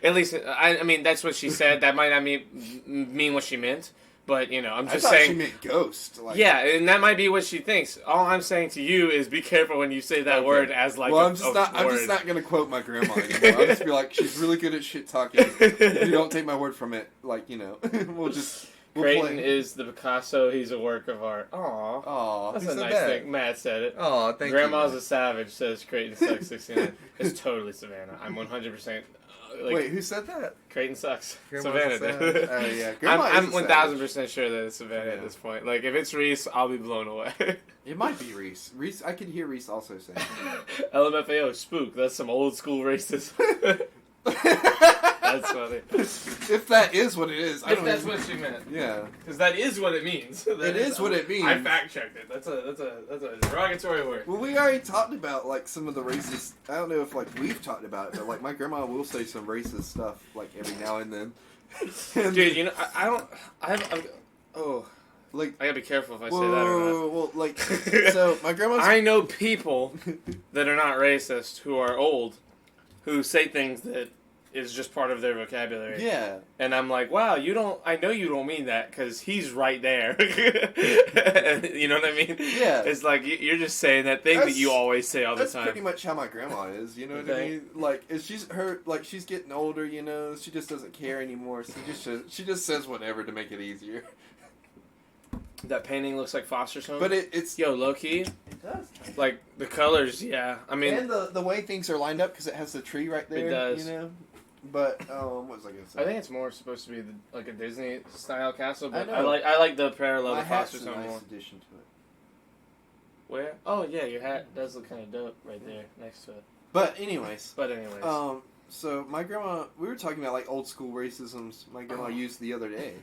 At least, I mean, that's what she said. That might not mean what she meant, but you know, I'm I just thought saying. she meant ghost. Like, Yeah, and that might be what she thinks. All I'm saying to you is be careful when you say that Okay. word as like well, a I'm just word. not gonna quote my grandma anymore. I'll just be like, she's really good at shit talking. If you don't take my word from it, like, you know, we'll Creighton play. is the Picasso. He's a work of art. Aw, Aw, that's who a said nice that? thing. Matt said it. Aw, thank Grandma's you. a savage, says Creighton sucks 69. It's totally Savannah. I'm 100%. Wait, who said that? Creighton sucks. Grandma's Savannah a did. savage. Oh, yeah. Grandma I'm is a 1000% sure that it's Savannah at Yeah. this point. Like, if it's Reese, I'll be blown away. It might be Reese. Reese, I could hear Reese also saying. LMFAO, spook. That's some old school racism. That's funny. If that is what it is, I If don't that's even- what she meant. Yeah. Because that is what it means. It is what it means. I fact checked it. That's a derogatory word. Well, we already talked about like some of the racist. I don't know if like we've talked about it, but like my grandma will say some racist stuff like every now and then. And, Dude, you know, I don't. Oh, like I gotta be careful if I say whoa, that or not. well, like so my grandma's. I know people that are not racist who are old, who say things that is just part of their vocabulary. Yeah. And I'm like, wow, you don't. I know you don't mean that because he's right there. You know what I mean? Yeah. It's like you're just saying that thing that That's- you always say all the That's time. pretty much how my grandma is. You know what I Okay. mean? Like, if she's getting older. You know, she just doesn't care anymore. So she just says whatever to make it easier. That painting looks like Foster's home. But it's Yo, low key, it does. like the colors. Yeah, I mean, And the way things are lined up because it has the tree right there. does. You know. But what was I gonna say? I think it's more supposed to be like a Disney style castle. But I I know. like the parallel my to hat's Foster's a home nice more. addition to it. Where? Oh yeah, your hat does look kind of dope right there next to it. But anyways, But anyways, so my grandma, we were talking about like old school racisms my grandma used the other day.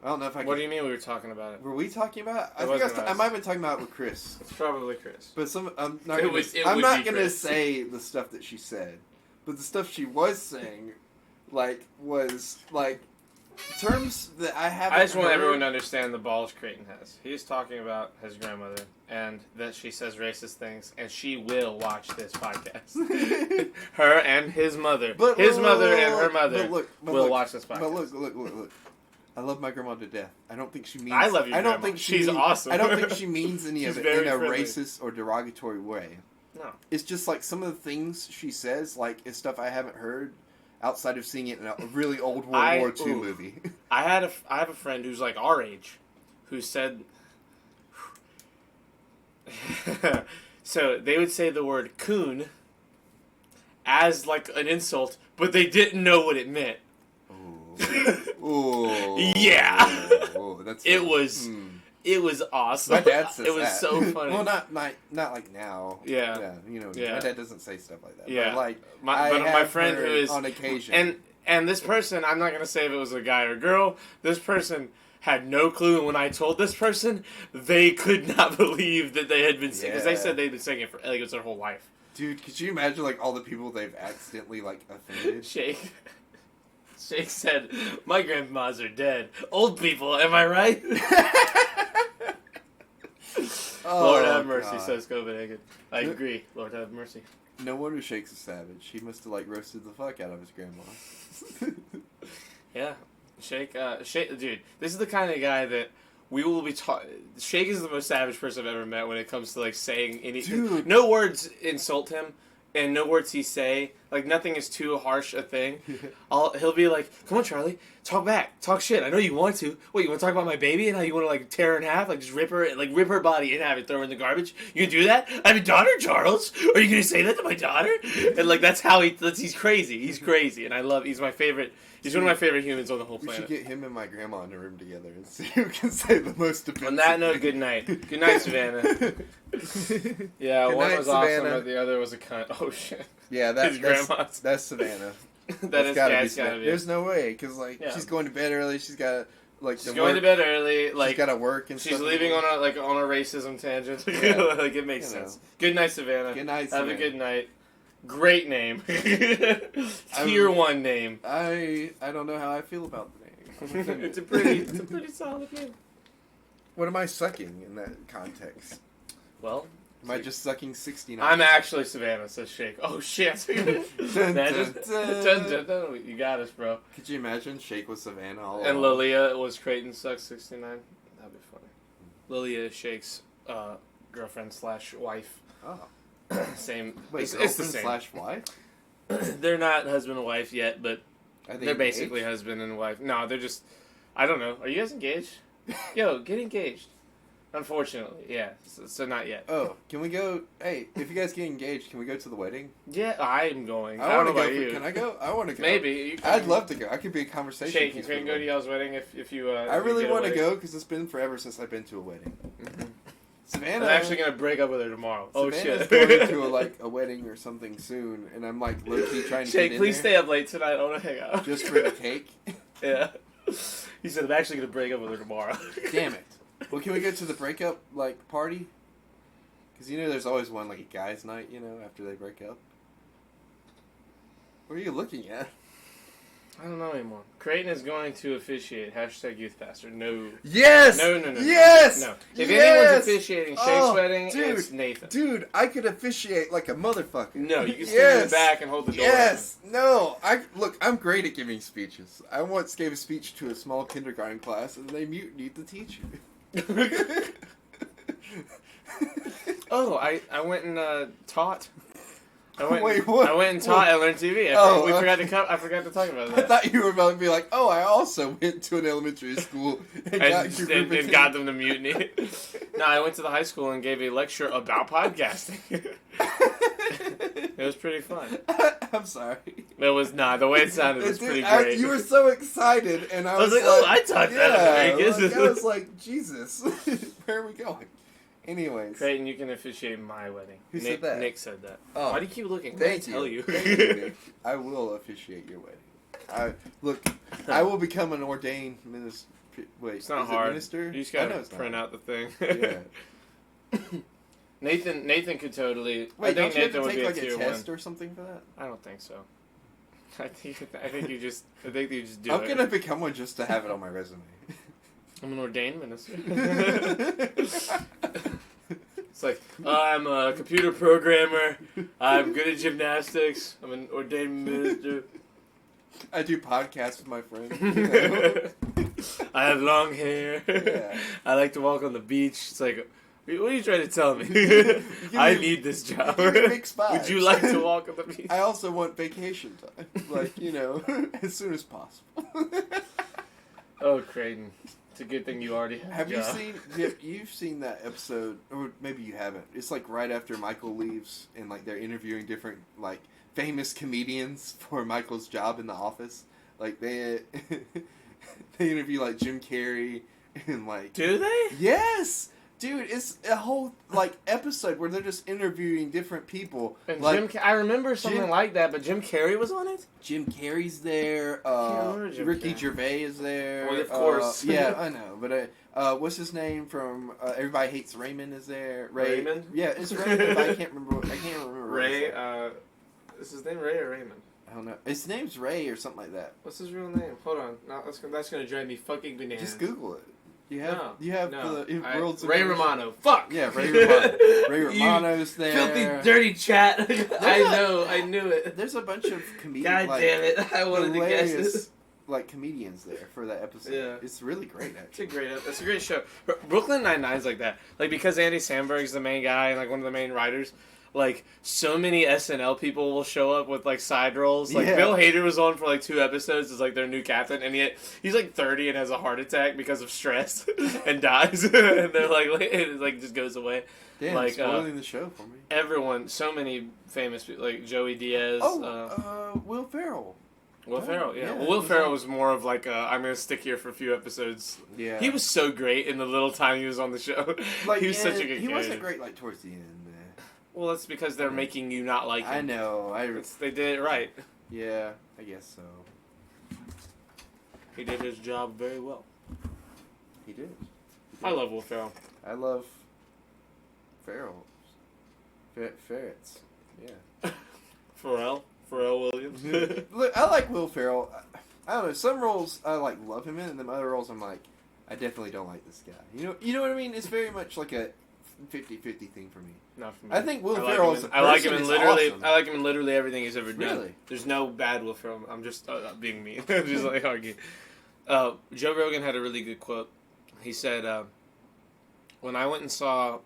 I don't know if I. what do you mean we were talking about it? Were we talking about? It wasn't I us. might have been talking about it with Chris. It's probably Chris. But I'm not. It Gonna, was- it I'm would not be gonna Chris. say the stuff that she said, but the stuff she was saying, like, was like terms that I haven't. I just want heard. everyone to understand the balls Creighton has. He's talking about his grandmother and that she says racist things, and she will watch this podcast. Her and his mother. But His look, mother and her mother but look, but will look, watch this podcast. But look. I love my grandma to death. I don't think she means. I love your I don't grandma. think she She's means- awesome. I don't think she means any of She's it in very a friendly. racist or derogatory way. No. It's just like some of the things she says, like is stuff I haven't heard outside of seeing it in a really old World War II movie. I have a friend who's like our age, who said. So they would say the word coon as like an insult, but they didn't know what it meant. Ooh. Yeah. Ooh, that's It was Hmm. it was awesome. My dad says it was that. so funny. Well, not like now. Yeah. Yeah. You know. Yeah. My dad doesn't say stuff like that. Yeah. But like my have friend who heard is on occasion. and this person, I'm not gonna say if it was a guy or a girl. This person had no clue, and when I told this person, they could not believe that they had been singing, because they Yeah. said they'd been singing it for like it was their whole life. Dude, could you imagine like all the people they've accidentally like offended? Shake said, "My grandmas are dead. Old people, am I right?" Lord have mercy, Oh, God. says Copenhagen. I agree. Lord have mercy. No wonder Shake's a savage. He must have like roasted the fuck out of his grandma. Yeah, Shake, dude, this is the kind of guy that we will be taught. Shake is the most savage person I've ever met when it comes to like saying anything. Dude. No words insult him, and no words he say. Like nothing is too harsh a thing. He'll be like, "Come on, Charlie, talk back, talk shit. I know you want to. What, you want to talk about my baby and how you want to like tear her in half, like just rip her body in half and throw her in the garbage? You can do that? I have a daughter, Charles. Are you gonna say that to my daughter?" And like that's how he's crazy. He's crazy, and he's my favorite. He's one of my favorite humans on the whole We planet. should get him and my grandma in a room together and see who can say the most offensive. On that note, good night. Good night, Savannah. Yeah, Good one night, was awesome, Savannah. but the other was a cunt. Oh shit. Yeah, His grandma's. that's Savannah. That is gotta yeah, be it's gotta Savannah. be. There's no way, because like Yeah. she's going to bed early. She's got like She's going to bed early. Like she's got to work and she's stuff. leaving on a racism tangent. Yeah. Like it makes You know. sense. Good night, Savannah. Good night, Have Savannah. a good night. Great name. Tier 1 name. I don't know how I feel about the name. It's a pretty solid name. What am I sucking in that context? Well, Am I just sucking 69? I'm actually Savannah, says Shake. Oh shit. Dun, That dun, just- dun. dun, dun, dun. You got us, bro. Could you imagine Shake with Savannah all And along? Lilia was Creighton Sucks 69. That'd be funny. Lilia is Shake's girlfriend / wife. Oh. Same. Wait, it's the girlfriend same. slash wife? They're not husband and wife yet, but Are they they're basically engaged? husband and wife. No, they're just. I don't know. Are you guys engaged? Yo, get engaged. Unfortunately, yeah. So not yet. Oh, can we go? Hey, if you guys get engaged, can we go to the wedding? Yeah, I'm going. I, want don't to know go. about you. Can I go? I want to go. Maybe. You can. I'd love to go. I could be a conversation Shake, piece you can for go the to wedding. y'all's wedding if you. I if you really get a want to wedding. go because it's been forever since I've been to a wedding. Mhm. Savannah. I'm actually gonna break up with her tomorrow. Oh Savannah's shit. going to a wedding or something soon, and I'm like low key trying to Shake, get in please there stay up late tonight. I want to hang out. just for the cake. Yeah. He said I'm actually gonna break up with her tomorrow. Damn it. Well, can we go to the breakup like party? Because you know there's always one like a guys' night, you know, after they break up. What are you looking at? I don't know anymore. Creighton is going to officiate. # youth pastor. No. Yes. No. Yes. No. If Yes! anyone's officiating Shake's Oh, wedding, dude. it's Nathan. Dude, I could officiate like a motherfucker. No, you can stand in the back and hold the door. Yes. No. Look. I'm great at giving speeches. I once gave a speech to a small kindergarten class, and they mutinied the teacher. open. Oh, I went and taught. Wait, what? I went and taught at Learn TV. Oh, I forgot to talk about I that. thought you were about to be like, "Oh, I also went to an elementary school and got your group of and got them to mutiny. No, I went to the high school and gave a lecture about podcasting. It was pretty fun. I'm sorry. It was not. The way it sounded was Dude, pretty great. you were so excited, and I was was like, "Oh, I taught that yeah, in Vegas." like, I was like, Jesus, where are we going? Anyways, Creighton, you can officiate my wedding. Who Nick, said that? Nick said that. Oh. Why do you keep looking? thank I tell you. you. Thank you, Nick. I will officiate your wedding. I will become an ordained minister. Wait, It's not is hard. It minister? You just I know gotta it's not print hard. out the thing. Yeah. Nathan could totally. Wait, I think don't you have Nathan to would take be like a a tier test one. or something for that? I don't think so. I think you just do I'm it. gonna become one just to have it on my resume. I'm an ordained minister. It's like, I'm a computer programmer. I'm good at gymnastics. I'm an ordained minister. I do podcasts with my friends. You know? I have long hair. Yeah. I like to walk on the beach. It's like, what are you trying to tell me? Give I me- need this job. give me mixed Would you vibes. like to walk on the beach? I also want vacation time, like you know, as soon as possible. Oh, Creighton. It's a good thing you already have, Have a you job. seen? You've seen that episode, or maybe you haven't. It's like right after Michael leaves, and like they're interviewing different like famous comedians for Michael's job in the office. Like they they interview like Jim Carrey and like Do they? yes. Dude, it's a whole like episode where they're just interviewing different people. And Like I remember something Jim- like that, but Jim Carrey was on it? Jim Carrey's there. remember Jim Ricky Carrey. Gervais is there. Well, of course. Yeah, I know. But what's his name from Everybody Hates Raymond is there? Raymond? Yeah, it's Raymond. But I can't remember. I can't remember. what Ray, his name- is his name Ray or Raymond? I don't know. His name's Ray or something like that. What's his real name? Hold on. No, that's gonna drive me fucking bananas. Just Google it. You have No, you have no. the I- world's Ray information. Romano. Fuck. Yeah, Ray Romano. Ray You Romano's there. Filthy, dirty chat. I knew it. There's a bunch of comedians. God like, damn it! I wanted to guess hilarious, it. like comedians there for that episode. Yeah. It's really great actually. It's a great show. Brooklyn Nine-Nine's like that. Like because Andy Samberg's the main guy and like one of the main writers. like so many SNL people will show up with like side roles. Like Yeah. Bill Hader was on for like 2 episodes as like their new captain, and yet he's like 30 and has a heart attack because of stress and dies, and they're like it like just goes away. Damn, like, spoiling the show for me. Everyone, so many famous people, like Joey Diaz. Will Ferrell. Will Ferrell, yeah. yeah, Well, Will he's Ferrell on- was more of like I'm gonna stick here for a few episodes. Yeah. He was so great in the little time he was on the show. like he was such a yeah, good He character. wasn't great like towards the end. Well, that's because they're making you not like him. I know. They did it right. Yeah, I guess so. He did his job very well. He did. I love Will Ferrell. I love Ferrell. Ferrets. Yeah. Pharrell Williams. Look, I like Will Ferrell. I don't know. Some roles I like love him in, and then other roles I'm like, I definitely don't like this guy. You know what I mean? It's very much like a 50-50 thing for me. Not for me. I think Will I like Ferrell him as in- a I like him person in is literally. awesome. I like him in literally everything he's ever done. Really? There's no bad Will Ferrell. I'm just being mean. I'm just like arguing. Joe Rogan had a really good quote. He said, "When I went and saw,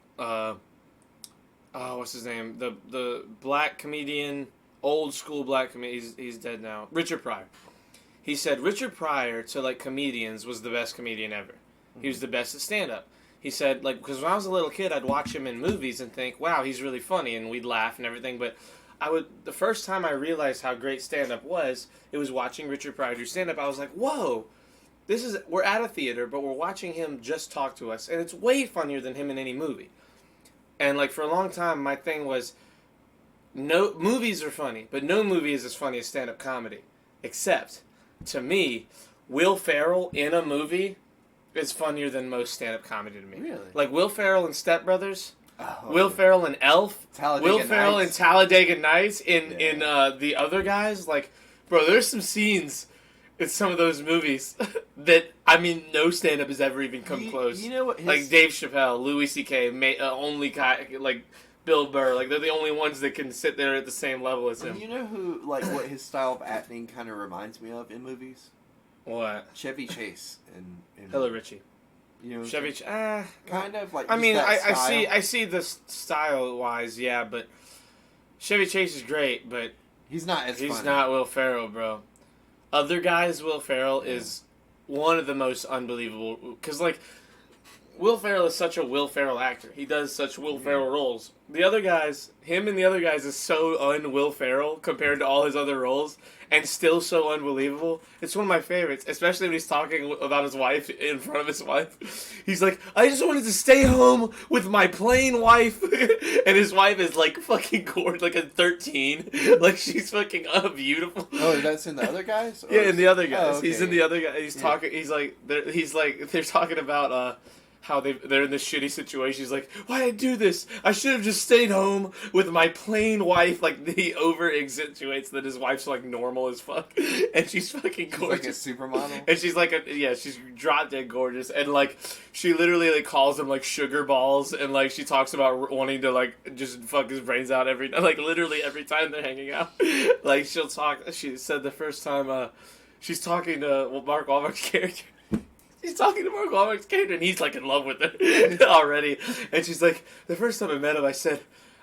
what's his name? The black comedian, old school black comedian. He's dead now. Richard Pryor. He said Richard Pryor to like comedians was the best comedian ever. He was the best at stand up. He said, like, because when I was a little kid, I'd watch him in movies and think, wow, he's really funny, and we'd laugh and everything. But the first time I realized how great stand up was, it was watching Richard Pryor do stand up. I was like, whoa, we're at a theater, but we're watching him just talk to us, and it's way funnier than him in any movie. And like for a long time, my thing was, no movies are funny, but no movie is as funny as stand up comedy, except to me, Will Ferrell in a movie is funnier than most stand-up comedy to me. Really? Like Will Ferrell in Step Brothers, Oh, Will Ferrell in Elf, Talladega Will Ferrell in Nights. Talladega Nights, in the other guys. Like, bro, there's some scenes in some of those movies that I mean, no stand-up has ever even come close. You know what? Like Dave Chappelle, Louis C.K., only guy like Bill Burr. Like they're the only ones that can sit there at the same level as him. You know who, like, what his style of acting kind of reminds me of in movies? What? Chevy Chase in Hello, Richie. You know, Chevy. kind of like. I just mean, that I style. see the style wise, yeah, but Chevy Chase is great, but He's not as. he's funny. not Will Ferrell, bro. Other guys, Will Ferrell is one of the most unbelievable. Because like, Will Ferrell is such a Will Ferrell actor. He does such Will Ferrell roles. The other guys, him and the other guys, is so un-Will Ferrell compared to all his other roles, and still so unbelievable. It's one of my favorites, especially when he's talking about his wife in front of his wife. He's like, I just wanted to stay home with my plain wife. And his wife is like fucking gorgeous, like a 13. Like she's fucking beautiful. Oh, that's in the other guys. Or Yeah, and the other guys. Oh, okay. He's in the other guy. He's talking. He's like they're talking about how they're in this shitty situation. He's like, why did I do this? I should have just stayed home with my plain wife. Like he over accentuates that his wife's like normal as fuck, and she's fucking He's gorgeous. like a supermodel. And she's like, she's drop dead gorgeous, and like she literally like calls him like sugar balls, and like she talks about wanting to like just fuck his brains out like literally every time they're hanging out. Like she'll talk. She said the first time she's talking to Mark Wahlberg's character. She's talking to Mark Wahlberg's character, and he's like in love with her already. And she's like, the first time I met him, I said,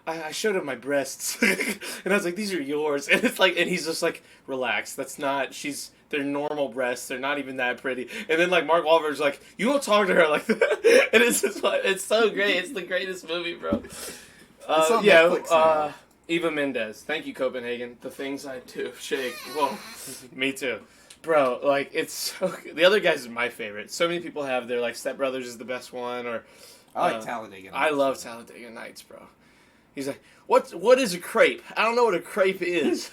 I showed him my breasts, and I was like, these are yours. And it's like, and he's just like, relax. That's not. They're normal breasts. They're not even that pretty. And then like Mark Wahlberg's like, you don't talk to her like that. And it's just like, it's so great. It's the greatest movie, bro. on Netflix now. Eva Mendes. Thank you, Copenhagen. The Things I Do. Shake. Whoa. Me too. Bro, like, it's so good. The other guys is my favorite. So many people have their, like, Step Brothers is the best one, or... I like Talladega Nights. I love Talladega Nights, bro. He's like, what is a crepe? I don't know what a crepe is.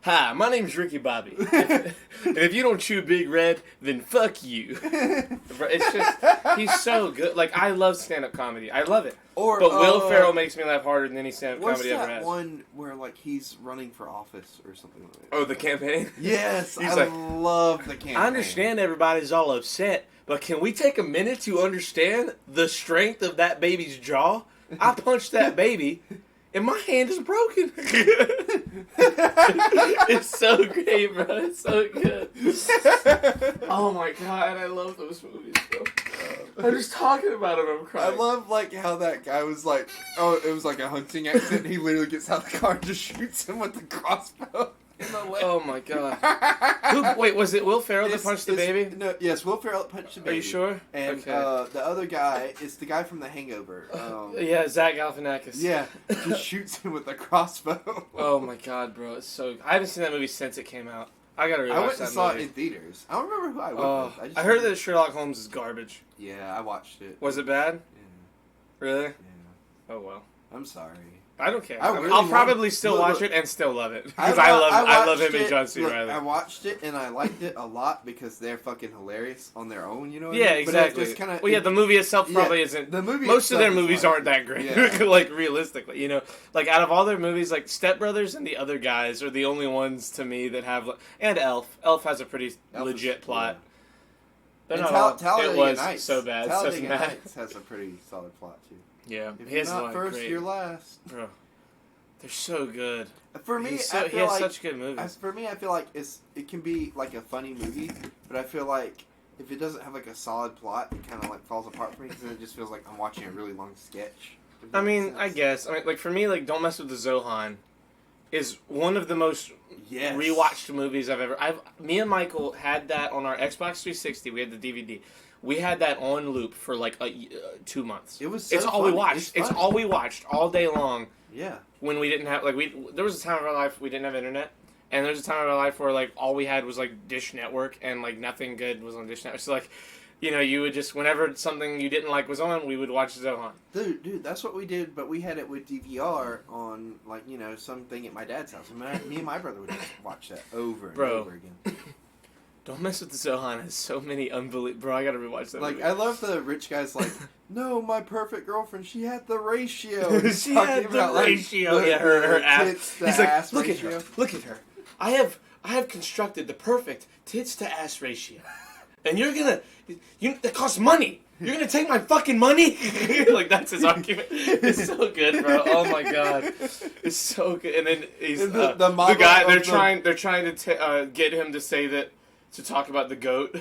Hi, my name's Ricky Bobby. And if you don't chew Big Red, then fuck you. Bro, it's just, he's so good. Like, I love stand-up comedy. I love it. Or, But Will Ferrell makes me laugh harder than any stand-up What's comedy ever that has. one where, like, he's running for office or something like that? Oh, the campaign? Yes, He's I like, love the campaign. I understand everybody's all upset, but can we take a minute to understand the strength of that baby's jaw? I punched that baby, and my hand is broken. It's so great, bro. It's so good. Oh my god, I love those movies, bro. I'm just talking about him. I'm I crying. love like how that guy was like, oh, it was like a hunting accident. He literally gets out of the car and just shoots him with the crossbow in the leg. Oh my god. Who, wait, was it Will Ferrell that punched the baby? No, yes, Will Ferrell punched the baby. Are you sure? And Okay. the other guy is the guy from The Hangover. Yeah, Zach Galifianakis. Yeah, just shoots him with a crossbow. Oh my god, bro, it's so. I haven't seen that movie since it came out. I gotta rewatch I went that and saw movie. it in theaters. I don't remember who I went Oh, with. I heard that Sherlock Holmes is garbage. Yeah, I watched it. Was it bad? Yeah, Really? yeah. Oh well. I'm sorry. I don't care. I really I'll probably want- still look, watch look. it and still love it because I love him watched and it- John C. look, Reilly. I watched it and I liked it a lot because they're fucking hilarious on their own. You know? What Yeah, I mean? But it exactly. just kinda, Well, yeah, the movie itself yeah, probably isn't. the movie. Most of their itself is movies like- aren't that great, Yeah. like realistically, you know. Like out of all their movies, like Step Brothers and the other guys are the only ones to me that have. And Elf. Elf has a pretty Elf is- legit plot. They're And not all- Talladega it was Nights. so bad. So Talladega bad. Nights has a pretty solid plot too. Yeah, If his you're not one first, great. you're last. Bro, they're so good. For me, He's I he feel has like such good movies. for me, I feel like it can be like a funny movie, but I feel like if it doesn't have like a solid plot, it kind of like falls apart for me because it just feels like I'm watching a really long sketch. if I that mean, makes I sense. guess. I mean, like for me, like Don't Mess with the Zohan is one of the most Yes. rewatched movies I've ever. Me and Michael had that on our Xbox 360. We had the DVD. We had that on loop for like 2 months. It was. So It's all we funny. watched. It's funny. all we watched all day long Yeah. when we didn't have like There was a time of our life we didn't have internet, and there was a time of our life where like all we had was like Dish Network, and like nothing good was on Dish Network. So like, you know, you would just whenever something you didn't like was on, we would watch Zohan. Dude, that's what we did, but we had it with DVR on, like, you know, something at my dad's house. And me and my brother would just watch that over and Bro. over again. Don't Mess with the Zohan has so many unbelievable. Bro, I gotta rewatch that. Like, movie. I love the rich guys, like, no, my perfect girlfriend, she had the ratio. And he's She talking had the about, like, ratio. the- Yeah, her the ass. tits to He's like, ass look ratio. at her. Look at her. I have constructed the perfect tits to ass ratio, and you're gonna, that costs money. You're gonna take my fucking money? Like that's his argument. It's so good, bro. Oh my god, it's so good. And then he's And the the model guy. of They're trying to get him to say that to talk about the goat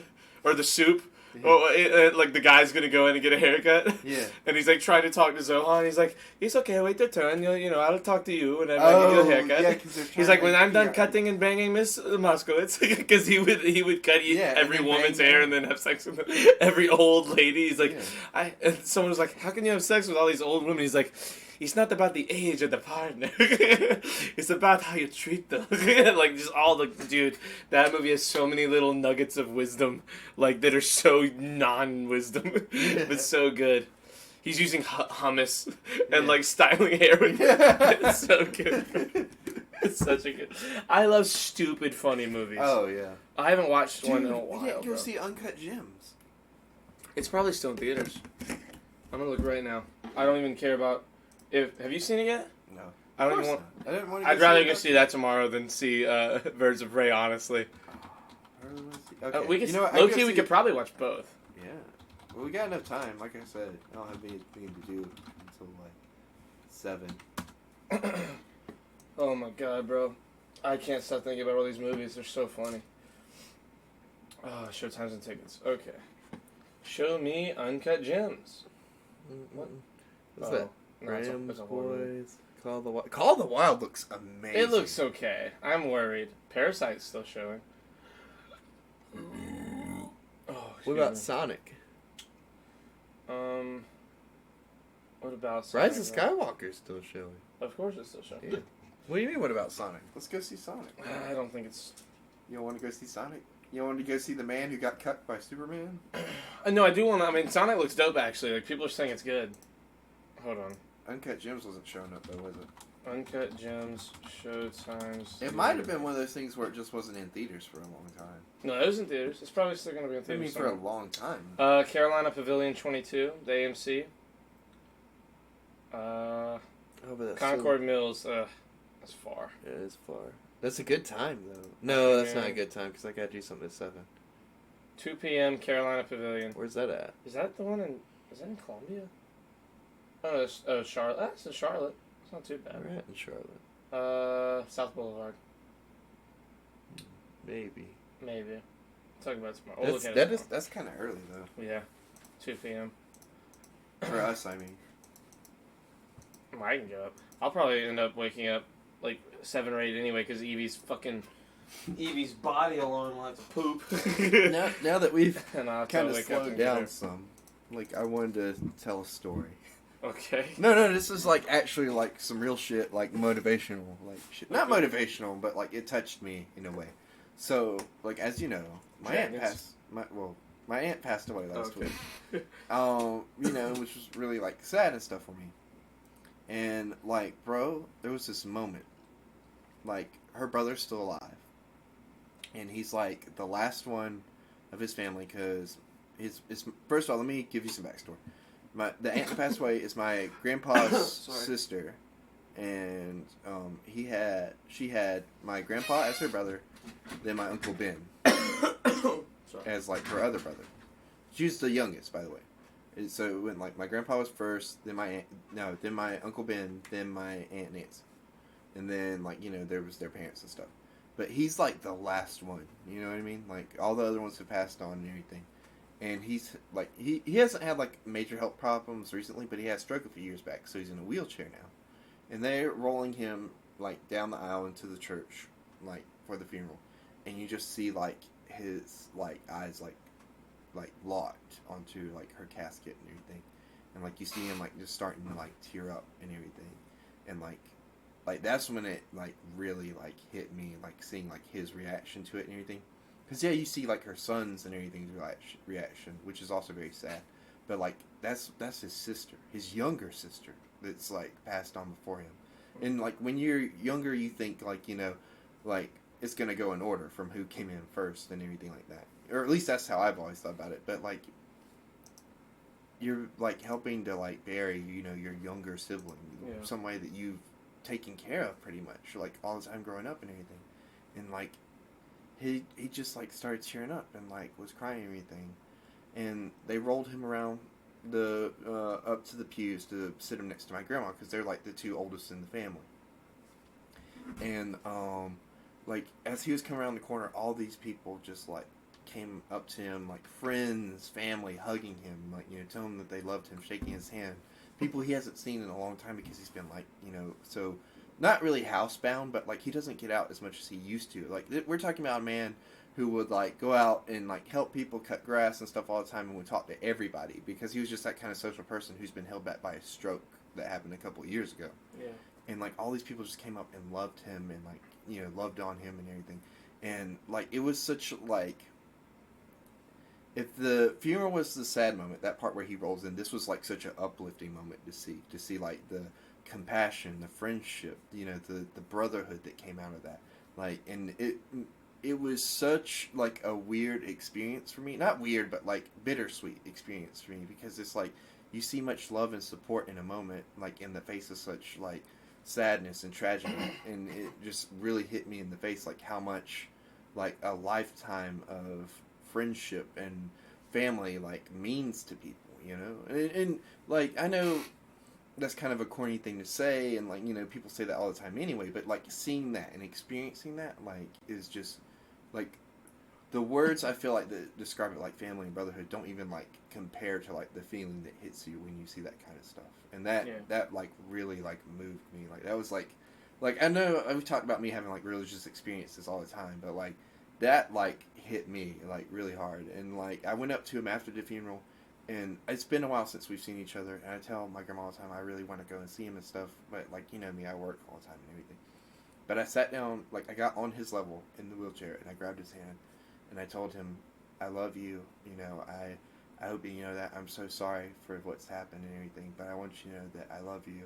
or the soup. Well, like the guy's gonna go in and get a haircut. Yeah. And he's like trying to talk to Zohan. He's like, "It's okay, wait their turn. You know, I'll talk to you whenever I get you a haircut." yeah, 'cause they're trying He's like, to "When I'm done yeah. cutting and banging Miss Moskowitz," because he would cut Yeah, and every then woman's bang hair them. and then have sex with every old lady. He's like, Yeah. and someone was like, "How can you have sex with all these old women?" He's like, "It's not about the age of the partner. It's about how you treat them." Like just all the dude. That movie has so many little nuggets of wisdom, like that are so non-wisdom, but so good. He's using hummus and Yeah. like styling hair with it. It's so good. It's such a good. I love stupid funny movies. Oh, yeah. I haven't watched one in a Dude, while. we didn't go bro. see Uncut Gems. It's probably still in theaters. I'm gonna look right now. I don't even care about. Have you seen it yet? No. I don't Of even course want. not. I didn't want to I'd rather go see that tomorrow than see Birds of Prey. Honestly, Okay. we could. You know what? I Low can key, go we see- could probably watch both. Yeah. Well, we got enough time. Like I said, I don't have anything to do until like 7. Oh my god, bro! I can't stop thinking about all these movies. They're so funny. Oh, Showtimes and tickets. Okay, show me Uncut Gems. What? What's Oh, that? no, it's a Rams horror movie. Boys. Call the Wild looks amazing. It looks okay. I'm worried. Parasite's still showing. Oh, What excuse about me. Sonic? What about Rise of Sonic? Skywalker's still showing. Of course it's still showing. Yeah. What do you mean? What about Sonic? Let's go see Sonic. I don't think it's. You don't want to go see Sonic? You don't want to go see the man who got cut by Superman? No, I do want to. I mean, Sonic looks dope actually. Like people are saying it's good. Hold on. Uncut Gems wasn't showing up though, was it? Uncut Gems, Showtimes. It might have been one of those things where it just wasn't in theaters for a long time. No, it was in theaters. It's probably still gonna be in I theaters. mean, for a somewhere. long time. Carolina Pavilion 22, the AMC. Oh, but that's Concord Mills. That's far. So, yeah, it's far. That's a good time though. No, that's not Yeah. a good time because I gotta do something at 7. 2 p.m. Carolina Pavilion. Where's that at? Is that the one in? Is that in Columbia? Oh, it's, Charlotte. That's in Charlotte. It's not too bad. We're at in Charlotte. South Boulevard. Maybe. Maybe. Talk about it tomorrow. We'll look at it That's kind of early though. tomorrow. Yeah. 2 p.m. For us, I mean. I can go up. I'll probably end up waking up like 7 or 8 anyway because Evie's body alone will have to poop. Now that we've And I'll have to kind of wake up slowed and get down her. some, like I wanted to tell a story. Okay. No, this is like actually like some real shit, like motivational, like shit. Not motivational, but like it touched me in a way. So, like as you know, my aunt passed away last Okay. week. You know, which was really like sad and stuff for me. And like, bro, there was this moment, like her brother's still alive, and he's like the last one of his family because his first of all, let me give you some backstory. The aunt that passed away is my grandpa's sister, and she had my grandpa as her brother, then my uncle Ben as like her other brother. She was the youngest, by the way. And so it went like my grandpa was first, then then my uncle Ben, then my aunt Nancy, and then like you know there was their parents and stuff. But he's like the last one, you know what I mean? Like all the other ones have passed on and everything. And he's like he hasn't had like major health problems recently, but he had a stroke a few years back, so he's in a wheelchair now. And they're rolling him like down the aisle into the church, like for the funeral, and you just see like his like eyes like locked onto like her casket and everything, and like you see him like just starting to like tear up and everything, and like that's when it like really like hit me, like seeing like his reaction to it and everything. Because, yeah, you see, like, her sons and everything's reaction, which is also very sad. But, like, that's his sister, his younger sister, that's, like, passed on before him. And, like, when you're younger, you think, like, you know, like, it's going to go in order from who came in first and everything like that. Or at least that's how I've always thought about it. But, like, you're, like, helping to, like, bury, you know, your younger sibling. Yeah. Some way that you've taken care of, pretty much, like, all the time growing up and everything. And, like... He just like started cheering up and like was crying and everything, and they rolled him around the up to the pews to sit him next to my grandma because they're like the two oldest in the family. And like as he was coming around the corner, all these people just like came up to him, like friends, family, hugging him, like you know, telling him that they loved him, shaking his hand. People he hasn't seen in a long time because he's been like you know so. Not really housebound, but like he doesn't get out as much as he used to. Like we're talking about a man who would like go out and like help people cut grass and stuff all the time and would talk to everybody because he was just that kind of social person who's been held back by a stroke that happened a couple of years ago. Yeah. And like all these people just came up and loved him and like you know loved on him and everything. And like it was such like if the funeral was the sad moment, that part where he rolls in, this was like such an uplifting moment to see like the compassion, the friendship, you know, the brotherhood that came out of that. Like, and it was such like a weird experience for me. Not weird, but like bittersweet experience for me because it's like you see much love and support in a moment, like in the face of such like sadness and tragedy, and it just really hit me in the face like how much like a lifetime of friendship and family like means to people, you know, and like I know. That's kind of a corny thing to say, and like you know, people say that all the time anyway. But like seeing that and experiencing that, like, is just like the words I feel like that describe it, like family and brotherhood, don't even like compare to like the feeling that hits you when you see that kind of stuff. And that like really like moved me. Like that was like I know we've talked about me having like religious experiences all the time, but like that like hit me like really hard. And like I went up to him after the funeral. And it's been a while since we've seen each other, and I tell my grandma all the time I really want to go and see him and stuff, but like you know me, I work all the time and everything. But I sat down, like I got on his level in the wheelchair, and I grabbed his hand, and I told him, "I love you. You know, I hope you know that I'm so sorry for what's happened and everything, but I want you to know that I love you,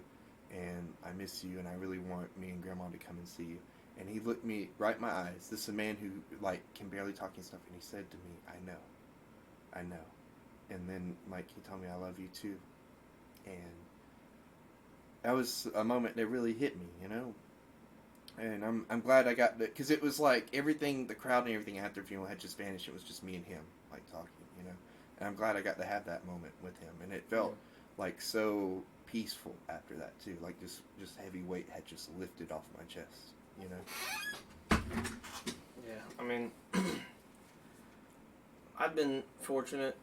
and I miss you, and I really want me and Grandma to come and see you." And he looked me right in my eyes. This is a man who like can barely talk and stuff, and he said to me, I know. And then, like, he told me, I love you, too. And that was a moment that really hit me, you know? And I'm glad I got that, because it was like everything, the crowd and everything after the funeral had just vanished. It was just me and him, like, talking, you know? And I'm glad I got to have that moment with him. And it felt, like, so peaceful after that, too. Like, just heavy weight had just lifted off my chest, you know? Yeah, I mean, I've been fortunate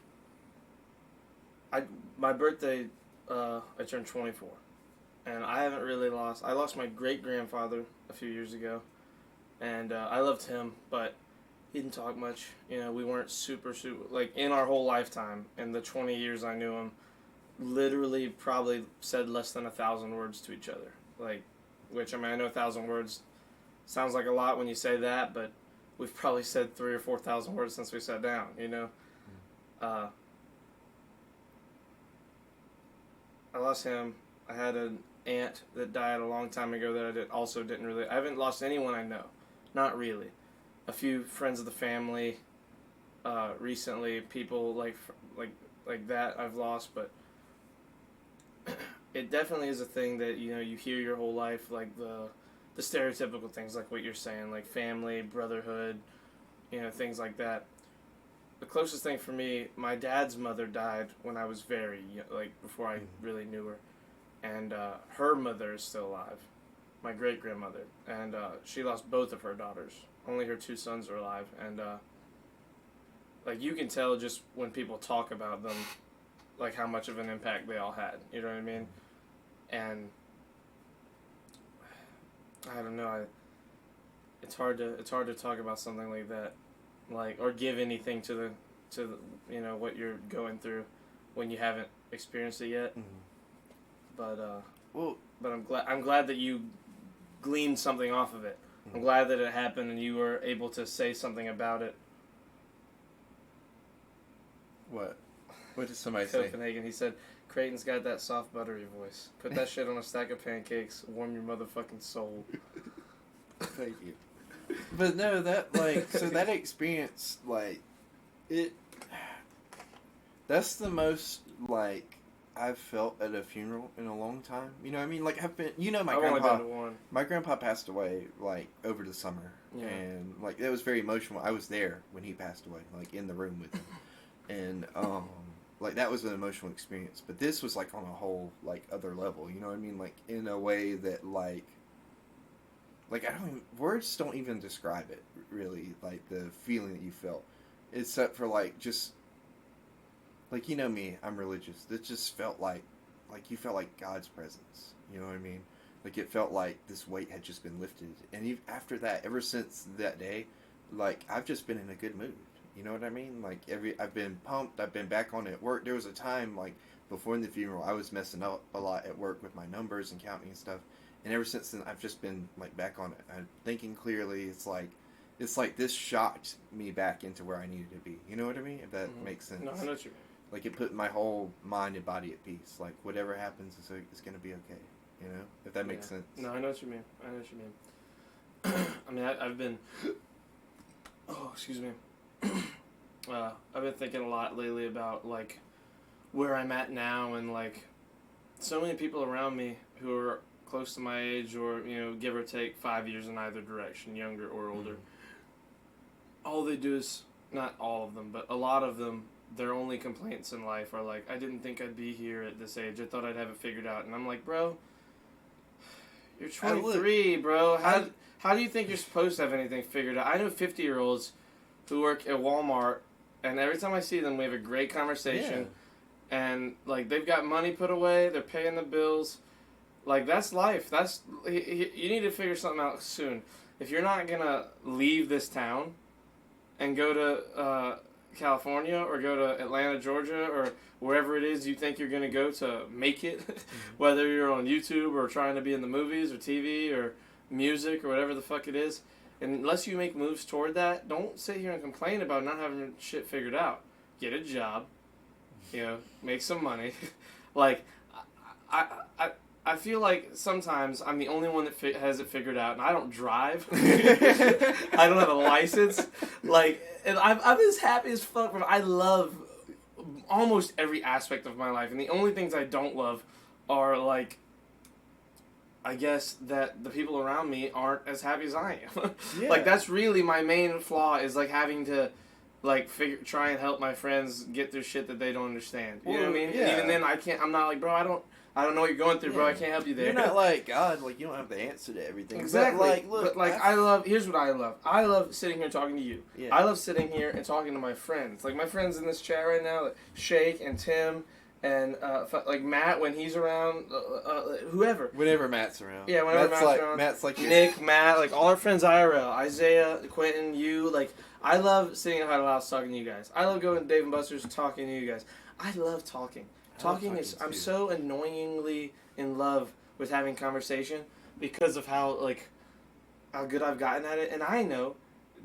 my birthday, I turned 24, and I haven't really lost. I lost my great grandfather a few years ago, and I loved him, but he didn't talk much. You know, we weren't super like in our whole lifetime. In the 20 years I knew him, literally probably said less than 1,000 words to each other. Like, which, I mean, I know 1,000 words sounds like a lot when you say that, but we've probably said 3,000 or 4,000 words since we sat down. You know. I lost him. I had an aunt that died a long time ago that I didn't really. I haven't lost anyone I know, not really. A few friends of the family, recently, people like that I've lost, but it definitely is a thing that you hear your whole life, like the stereotypical things, like what you're saying, like family, brotherhood, things like that. The closest thing for me, my dad's mother died when I was very young, like before I really knew her, and her mother is still alive, my great grandmother, and she lost both of her daughters. Only her 2 sons are alive, and like you can tell just when people talk about them, like how much of an impact they all had. You know what I mean? And I don't know. It's hard to talk about something like that. Like, or give anything to the what you're going through when you haven't experienced it yet. Well, but I'm glad that you gleaned something off of it. I'm glad that it happened and you were able to say something about it. what did somebody say? Copenhagen, he said, Creighton's got that soft buttery voice. Put that shit on a stack of pancakes, warm your motherfucking soul. Thank you. But no, that, like, so that experience, like, that's the most, like, I've felt at a funeral in a long time. You know what I mean? Like, I've been, I've only been to one. My grandpa passed away, like, over the summer. Yeah. And, like, it was very emotional. I was there when he passed away, like, in the room with him. And, like, that was an emotional experience. But this was, like, on a whole, like, other level. You know what I mean? Like, in a way that, like, words don't even describe it, really, like, the feeling that you felt. Except for, like, just, like, you know me, I'm religious. It just felt like you felt like God's presence. You know what I mean? Like, it felt like this weight had just been lifted. And even after that, ever since that day, like, I've just been in a good mood. You know what I mean? Like, I've been pumped, I've been back on it at work. There was a time, like, before the funeral, I was messing up a lot at work with my numbers and counting and stuff. And ever since then, I've just been, like, back on it. I'm thinking clearly. It's like this shocked me back into where I needed to be. You know what I mean? If that makes sense. No, I know what you mean. Like, it put my whole mind and body at peace. Like, whatever happens, it's going to be okay. You know? If that makes sense. No, I know what you mean. I mean, I've been... Oh, excuse me. I've been thinking a lot lately about, like, where I'm at now, and, like, so many people around me who are close to my age, or, give or take 5 years in either direction, younger or older. All they do is, not all of them, but a lot of them, their only complaints in life are like, I didn't think I'd be here at this age. I thought I'd have it figured out. And I'm like, bro, you're 23, bro. How do you think you're supposed to have anything figured out? I know 50-year-olds who work at Walmart, and every time I see them, we have a great conversation. Yeah. And, like, they've got money put away. They're paying the bills. Like, that's life. You need to figure something out soon. If you're not going to leave this town and go to California or go to Atlanta, Georgia, or wherever it is you think you're going to go to make it, whether you're on YouTube or trying to be in the movies or TV or music or whatever the fuck it is, unless you make moves toward that, don't sit here and complain about not having shit figured out. Get a job, make some money. Like, I feel like sometimes I'm the only one that has it figured out, and I don't drive. I don't have a license. Like, and I'm as happy as fuck. I love almost every aspect of my life, and the only things I don't love are, like, I guess that the people around me aren't as happy as I am. Yeah. Like, that's really my main flaw, is, like, having to, like, try and help my friends get through shit that they don't understand. You know what I mean? Yeah. Even then, I'm not like, bro, I don't know what you're going through, bro. I can't help you there. You're not like God. Like, you don't have the answer to everything. Exactly. But, look, here's what I love. I love sitting here talking to you. Yeah. I love sitting here and talking to my friends. Like, my friends in this chat right now, like Shake and Tim and like Matt when he's around, whoever. Whenever Matt's around. Yeah, whenever Matt's around. Matt's like Nick, Matt, like all our friends IRL, Isaiah, Quentin, you, like I love sitting at Huddle House talking to you guys. I love going to Dave and Buster's talking to you guys. I love talking. I'm so annoyingly in love with having conversation because of how good I've gotten at it, and I know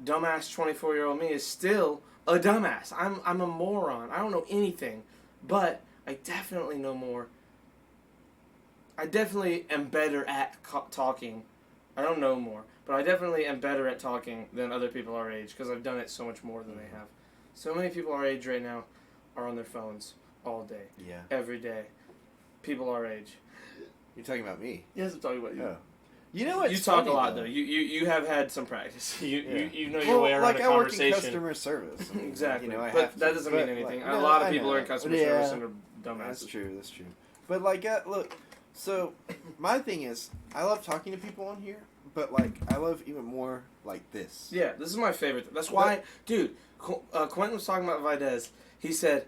dumbass 24-year-old me is still a dumbass. I'm a moron. I don't know anything, but I definitely know more. I definitely am better at talking. I don't know more, but I definitely am better at talking than other people our age because I've done it so much more than they have. So many people our age right now are on their phones all day. Yeah. Every day. People our age. You're talking about me. Yes, I'm talking about you. Oh. You know what? You talk a lot though. You have had some practice. You know your way around like a I work conversation. in customer service. I mean, Exactly. You know, I but have to. that doesn't mean But, anything. like, A no, lot of I people know. are in customer Yeah. service and are dumbasses. That's true. That's true. But like, look. So my thing is, I love talking to people on here, but like, I love even more like this. Yeah, this is my favorite. That's why, dude. Quentin was talking about Videz. He said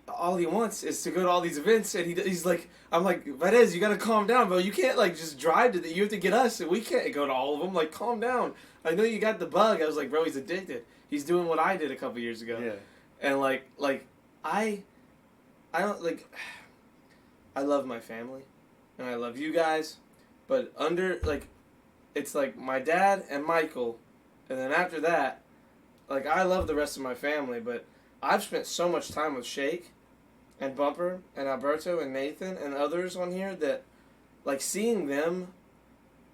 all he wants is to go to all these events, and he's like, I'm like, Videz, you gotta calm down, bro. You can't like just drive to you have to get us, and we can't go to all of them. Like, calm down. I know you got the bug. I was like, bro, he's addicted. He's doing what I did a couple years ago. Yeah. And like I don't like. I love my family, and I love you guys, but it's like my dad and Michael, and then after that, like I love the rest of my family, but I've spent so much time with Shake, and Bumper, and Alberto, and Nathan, and others on here that, like seeing them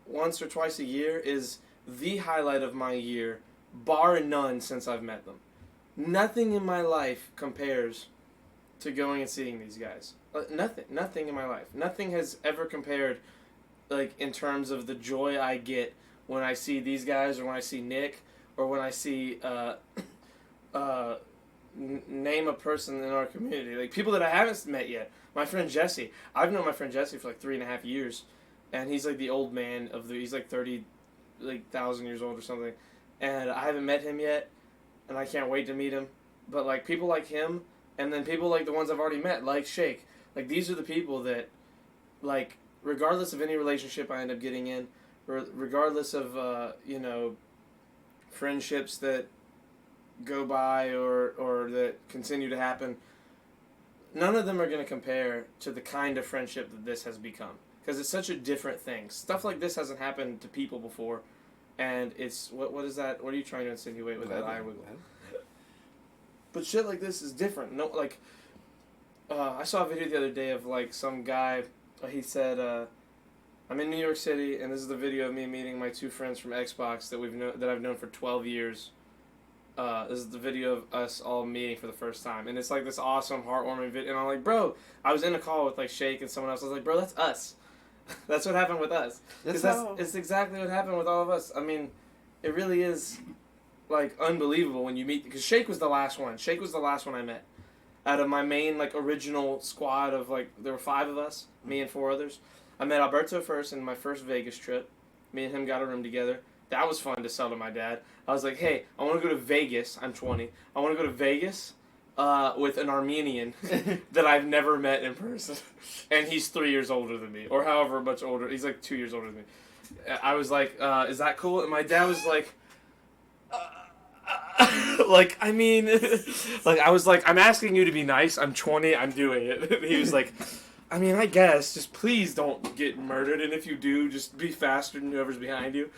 once or twice a year is the highlight of my year, bar none since I've met them. Nothing in my life compares to going and seeing these guys. Nothing in my life. Nothing has ever compared, like, in terms of the joy I get when I see these guys, or when I see Nick, or when I see, name a person in our community. Like, people that I haven't met yet. My friend Jesse. I've known my friend Jesse for, like, 3.5 years. And he's, like, the old man he's, like, 30,000 years old or something. And I haven't met him yet. And I can't wait to meet him. But, like, people like him, and then people like the ones I've already met, like Shake. Like, these are the people that, like, regardless of any relationship I end up getting in, regardless of, friendships that go by or that continue to happen, none of them are going to compare to the kind of friendship that this has become. Because it's such a different thing. Stuff like this hasn't happened to people before, and it's, what is that? What are you trying to insinuate with that eye wiggle? But shit like this is different. No, like, I saw a video the other day of, like, some guy, he said, I'm in New York City, and this is the video of me meeting my two friends from Xbox that I've known for 12 years. This is the video of us all meeting for the first time, and it's, like, this awesome, heartwarming video, and I'm like, bro, I was in a call with, like, Shake and someone else, I was like, bro, that's us. That's what happened with us. It's exactly what happened with all of us. I mean, it really is, like, unbelievable when you meet, because Shake was the last one. Shake was the last one I met. Out of my main, like, original squad of, like, there were 5 of us, me and 4 others. I met Alberto first in my first Vegas trip. Me and him got a room together. That was fun to sell to my dad. I was like, hey, I want to go to Vegas. I'm 20. I want to go to Vegas with an Armenian that I've never met in person. And he's 3 years older than me, or however much older. He's, like, 2 years older than me. I was like, is that cool? And my dad was like, like, I mean, like, I was like, I'm asking you to be nice. I'm 20. I'm doing it. He was like, I mean, I guess. Just please don't get murdered. And if you do, just be faster than whoever's behind you.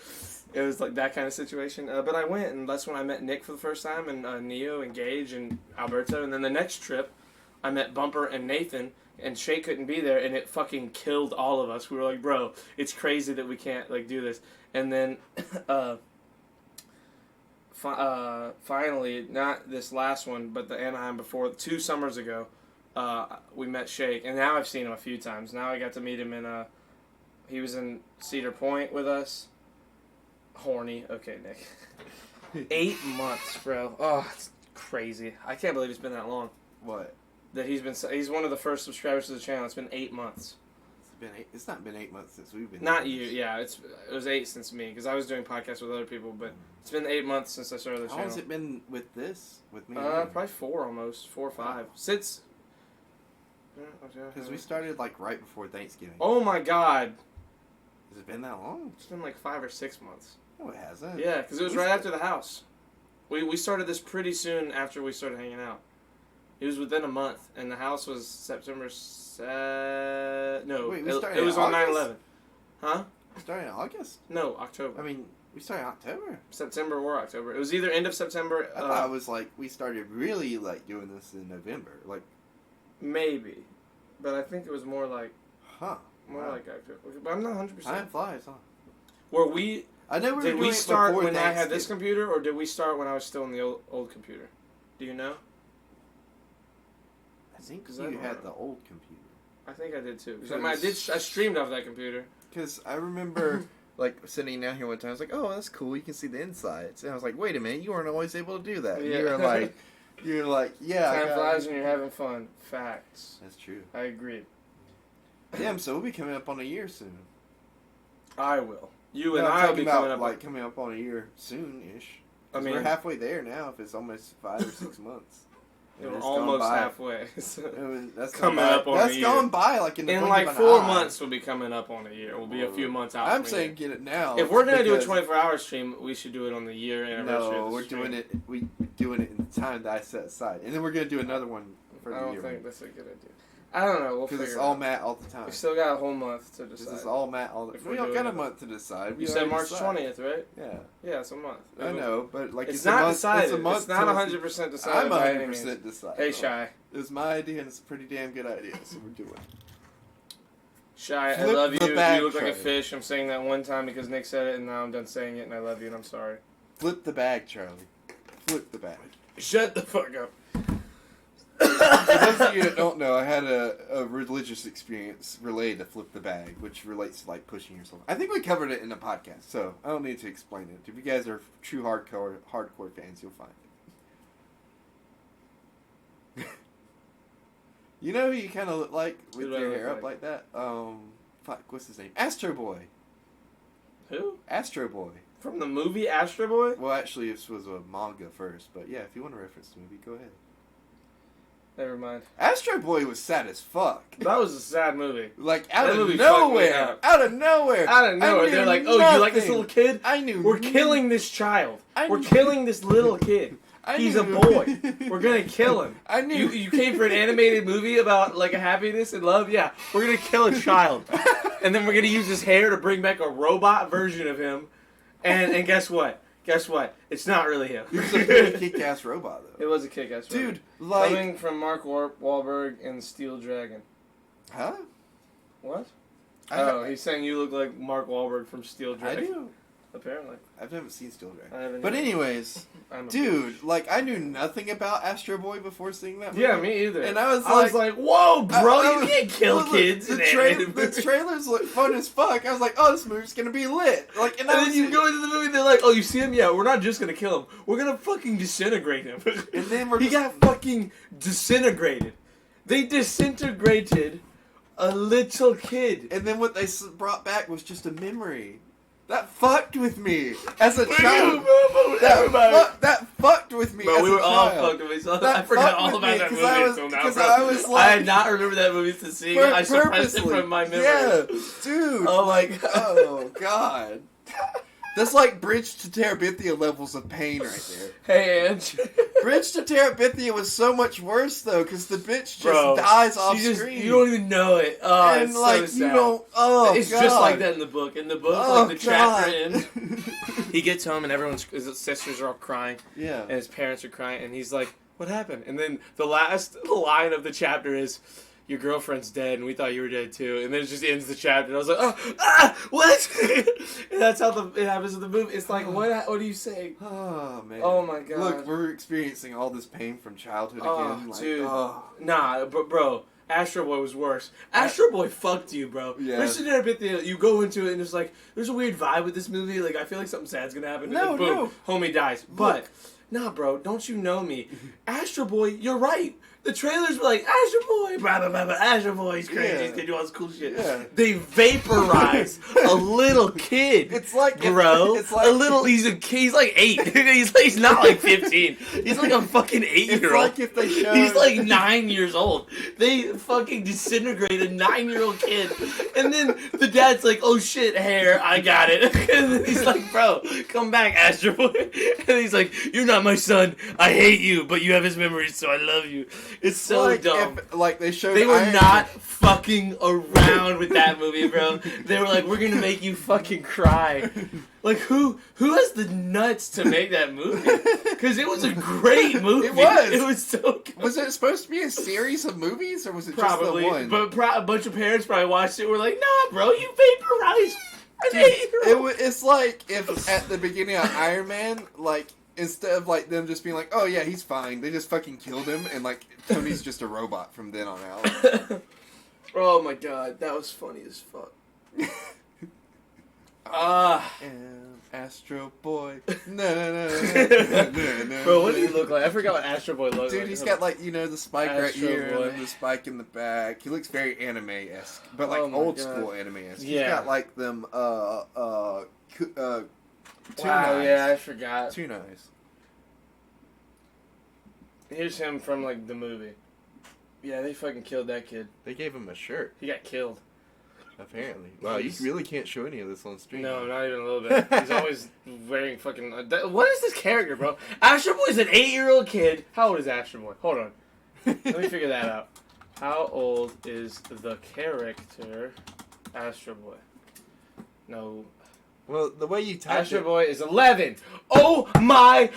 It was like that kind of situation. But I went, and that's when I met Nick for the first time, and Neo, and Gage, and Alberto. And then the next trip, I met Bumper and Nathan, and Shay couldn't be there, and it fucking killed all of us. We were like, bro, it's crazy that we can't, like, do this. And then, finally, not this last one, but the Anaheim before, 2 summers ago, we met Shake, and now I've seen him a few times. Now I got to meet him he was in Cedar Point with us. Horny. Okay, Nick. 8 months, bro. Oh, it's crazy. I can't believe it's been that long. What? That he's one of the first subscribers to the channel. It's been 8 months. It's not been 8 months since we've been. Not you, yeah. It was 8 since me, because I was doing podcasts with other people, but it's been 8 months since I started the channel. How long has it been with me? Probably 4 almost, 4 or 5. Since Because we started like right before Thanksgiving. Oh my God. Has it been that long? It's been like 5 or 6 months. No, it hasn't. Yeah, because it was right after the house. We started this pretty soon after we started hanging out. It was within a month, and the house was September. No, Wait, we it started was in on August? 9/11. Huh? We started in August. No, October. I mean, we started in October. September or October. It was either end of September. I thought it was like we started really like doing this in November. Like, Maybe, but I think it was more like huh? Wow. like October. But I'm not 100%. Time flies, huh? Were we? I know we Did were we doing it start before when I had this Thanksgiving. computer, or did we start when I was still in the old computer? Do you know? I think 'Cause I you don't had know. the old computer. I think I did too. 'Cause Because- I streamed off that computer. Because I remember, like, sitting down here one time, I was like, oh, that's cool, you can see the insides. And I was like, wait a minute, you weren't always able to do that. And Yeah. you were like, yeah. I Time got flies it. when you're having fun. Facts. That's true. I agree. Damn, so we'll be coming up on a year soon. I will. You and No, I'm I will talking be about, coming up. like, coming up on a year soon-ish. I mean, we're halfway there now, if it's almost 5 or 6 months. we're And it's gone almost by. halfway. So I mean, that's Coming gone by, up on that's a year. gone by, like, in the in blink like of an 4 eye. months, we'll be coming up on a year. We'll be a few months out. I'm from a saying year. get it now. If we're gonna do a because- 24-hour stream, we should do it on the year anniversary. No, of the we're stream. doing it. We're doing it in the time that I set aside, and then we're gonna do another one for I the don't year. think that's a good idea. I don't know. We'll Because figure it's it all out. Matt all the time. We still got a whole month to This decide. is all Matt all the If We we're don't doing got a it. month to decide. We You said already March decided. 20th, right? Yeah, Yeah, it's a month. I know, but like It's a not month, decided. It's a month. It's not till 100% decided I'm by any 100% means. decided. Hey, Shy. It was my idea, and it's a pretty damn good idea, so we're doing it. Shy, I Flip love you. the bag, You look like a Charlie. fish. I'm saying that one time because Nick said it, and now I'm done saying it, and I love you, and I'm sorry. Flip the bag, Charlie. Flip the bag. Shut the fuck up. For those of you that don't know, I had a religious experience related to flip the bag, which relates to like pushing yourself. I think we covered it in the podcast, so I don't need to explain it. If you guys are true hardcore fans, you'll find it. You know who you kind of look like with Who do I your look hair up like? like that? Fuck, what's his name? Astro Boy. Who? Astro Boy. From the movie Astro Boy? Well, actually, this was a manga first, but yeah, if you want to reference the movie, go ahead. Never mind. Astro Boy was sad as fuck. That was a sad movie. Like out That of movie fucked me nowhere, up. out of nowhere, Out of nowhere, I they're knew like, "Oh, you like this nothing. little kid? I knew We're killing this child. I We're knew- killing this little kid. I He's a knew- boy. We're gonna kill him. I knew You came for an animated movie about like happiness and love? Yeah, we're gonna kill a child, and then we're gonna use his hair to bring back a robot version of him. And guess what? Guess what? It's not really him. He was a pretty kick-ass robot It though, was a kick-ass dude. robot. Like, Coming from Mark Wahlberg and Steel Dragon. huh? What? I, Oh, he's saying you look like Mark Wahlberg from Steel I Dragon. do. Apparently. I've never seen Steel Dragon. I haven't But either. anyways, I'm a dude, bitch. like I knew nothing about Astro Boy before seeing that movie. Yeah, me either. And I was like, whoa, bro, I you was- can't kill look, kids. The, in animated the movies. trailers look fun as fuck. I was like, oh, this movie's gonna be lit. Like, and, I And was, then you go into the movie and they're like, oh, you see him? Yeah, we're not just gonna kill him. We're gonna fucking disintegrate him. And then we're he just- got fucking disintegrated. They disintegrated a little kid. And then what they brought back was just a memory. That fucked with me as a child. That fucked with me. Bro, as we a were all child. fucked with each other. That I forgot fucked all with about me, that 'cause movie I was- until now, because bro. I was I like- had not remembered that movie to see it. I suppressed it from my memory. Yeah, dude. Oh my like, God. Oh god. That's like Bridge to Terabithia levels of pain right there. Hey, Ange. Bridge to Terabithia was so much worse though, because the bitch just Bro, dies off you just, screen. you don't even know it. Oh, and it's like so you sad. don't. Oh, It's god. just like that in the book. In the book, Oh, like the chapter God. ends, he gets home and his sisters are all crying Yeah. and his parents are crying and he's like, "What happened?" And then the last line of the chapter is, "Your girlfriend's dead and we thought you were dead too." And then it just ends the chapter. And I was like, what? And that's how it happens in the movie. It's like, what are you saying? Oh man. Oh, my God. Look, we're experiencing all this pain from childhood Oh, again. Like, dude. oh. Nah, bro. Astro Boy was worse. Astro Boy fucked you, bro. Yeah. There's a bit that you go into it and it's like, there's a weird vibe with this movie. Like, I feel like something sad's gonna happen. No, and then boom, no. homie dies. But, nah, bro, don't you know me? Astro Boy, you're right. The trailers were like, Astro Boy, blah, blah, blah, blah, Astro Boy, he's crazy, Yeah. he's gonna do all this cool shit. Yeah. They vaporize a little kid. It's like Bro, It's like a little. He's like 8. he's not like 15. He's like a fucking 8-year-old. It's like if they showed. He's like 9 years old. They fucking disintegrate a 9-year-old kid, and then the dad's like, "Oh shit, hair, I got it." And then he's like, "Bro, come back, Astro Boy." And he's like, "You're not my son. I hate you, but you have his memories, so I love you." It's so like dumb. If, like they showed. They were Iron not fucking around with that movie, bro. They were like, "We're gonna make you fucking cry." Like, who has the nuts to make that movie? Because it was a great movie. It was. It was so good. Was it supposed to be a series of movies, or was it Probably, just the one? but a bunch of parents probably watched it. And were like, "Nah, bro, you vaporized an 8-year-old." It's like if at the beginning of Iron Man, like instead of like them just being like, "Oh yeah, he's fine," they just fucking killed him, and like Tony's just a robot from then on out. Oh my god, that was funny as fuck. Astro Boy. No. Bro, what do you look like? I forgot what Astro Boy looks like. Dude, he's got like the spike right Astro here Boy. and then the spike in the back. He looks very anime-esque, but like Oh my old God. school anime-esque. Yeah. He's got like them two Wow, eyes. yeah, I forgot. Two eyes. Here's him from like the movie. Yeah, they fucking killed that kid. They gave him a shirt, He got killed. apparently. Wow, you He's- really can't show any of this on stream. No, not even a little bit. He's always wearing fucking. What is this character, bro? Astro Boy's an 8-year-old kid. How old is Astro Boy? Hold on. Let me figure that out. How old is the character Astro Boy? No. Well, the way you typed Astro it, Boy is 11. Oh my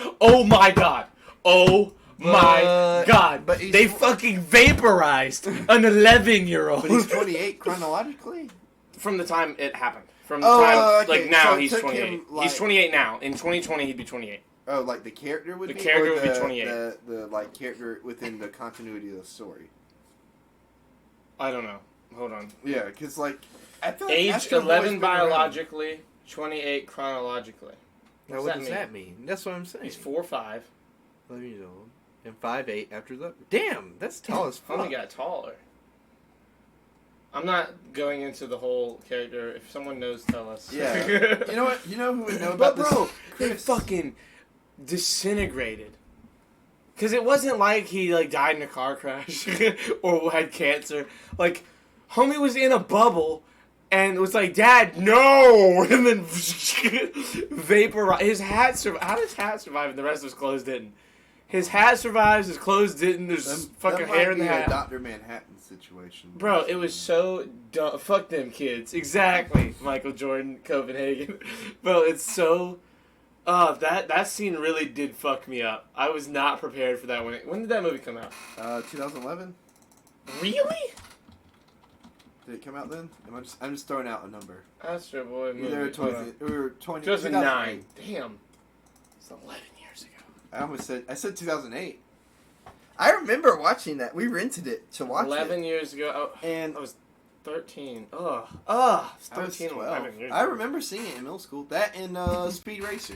god. Oh my But- god. but he's- They fucking vaporized an 11-year-old. but he's 28 chronologically. From the time it happened. From the Oh, time, okay. like now So it he's took 28. him, like- He's 28 now. In 2020 he'd be 28. Oh, like the character would The be? character or would be the- 28. The like character within the continuity of the story. I don't know. Hold on. Yeah, because like I feel like Age Astro Boy's 11 been around. biologically, 28 chronologically. Now, What what does does that that mean? That's what I'm saying. He's 4'5". 11 years old and 5'8" after the. Damn, that's tall as fuck. Only got taller. I'm not going into the whole character. If someone knows, tell us. Yeah. You know what? You know who would know But about bro, this? they Chris. fucking disintegrated. Cause it wasn't like he like died in a car crash or had cancer. Like, homie was in a bubble and was like, "Dad, no!" And then vaporized. His hat survived. How does his hat survive and the rest of his clothes didn't? His hat survives. His clothes didn't. There's fucking That might hair in the be hat. a Dr. Manhattan situation. Bro, it was so dumb. Fuck them kids. Exactly, Michael Jordan, Copenhagen. Bro, it's so. That scene really did fuck me up. I was not prepared for that. When did that movie come out? 2011. Really? Did it come out then? I'm just throwing out a number. Astro Boy movie. Either Hold on. 20 or 20. 2009. Damn. It's 11 years ago. I said 2008. I remember watching that. We rented it to watch 11 it. years ago. And I was 13. Ugh. I was 13, 12. 11 years I ago. remember seeing it in middle school. That and Speed Racer.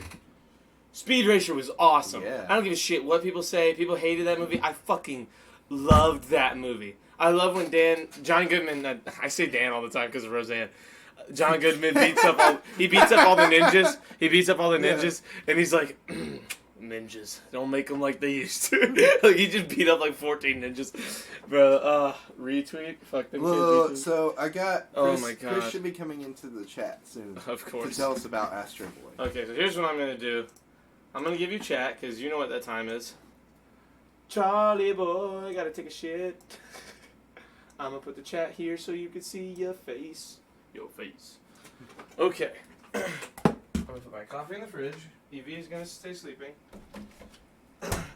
Speed Racer was awesome. Yeah. I don't give a shit what people say. People hated that movie. I fucking loved that movie. I love when John Goodman, I say Dan all the time because of Roseanne. John Goodman beats up all the ninjas. He beats up all the ninjas, and he's like, ninjas, don't make them like they used to. Like, he just beat up like 14 ninjas. Bro, retweet? Fuck them Well, kids. so I got. Oh Chris, my God. Chris should be coming into the chat soon Of to course. tell us about Astro Boy. Okay, so here's what I'm going to do. I'm going to give you chat, because you know what that time is. Charlie boy, gotta take a shit. I'm going to put the chat here so you can see your face. Your face. Okay. I'm going to put my coffee in the fridge. Evie is going to stay sleeping.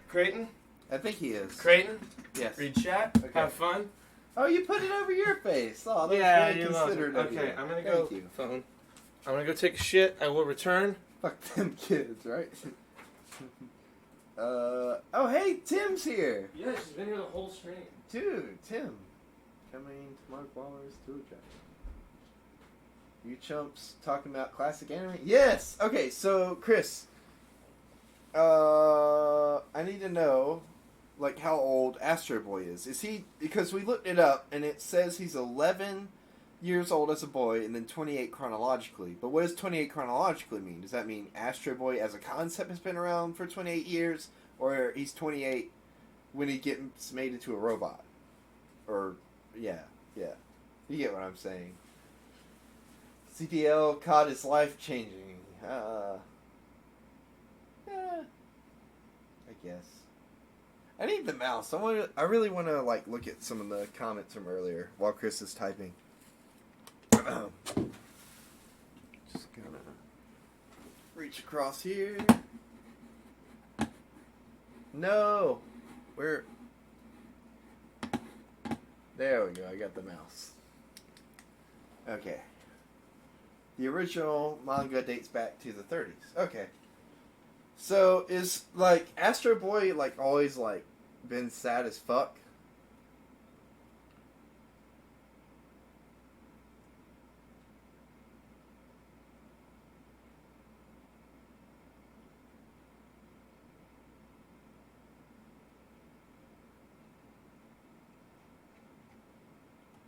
Creighton? I think he is. Creighton? Yes. Read chat. Okay. Have fun. Oh, you put it over your face. Oh, that's Yeah, very you're considerate welcome. of Okay, you. I'm going to Thank go. you. Phone. I'm going to go take a shit. I will return. Fuck them kids, right? Oh, hey, Tim's here. Yeah, she's been here the whole stream. Dude, Tim. Coming to Mark Waller's tour track. You chumps talking about classic anime? Yes! Okay, so, Chris. I need to know like how old Astro Boy is. Is he, because we looked it up and it says he's 11 years old as a boy and then 28 chronologically. But what does 28 chronologically mean? Does that mean Astro Boy as a concept has been around for 28 years, or he's 28 when he gets made into a robot? Or yeah. You get what I'm saying. CDL COD is life changing. Yeah, I guess. I need the mouse. I really want to like look at some of the comments from earlier while Chris is typing. Just gonna reach across here. No, where? There we go. I got the mouse. Okay. The original manga dates back to the 30s. Okay. So is like Astro Boy like always like been sad as fuck?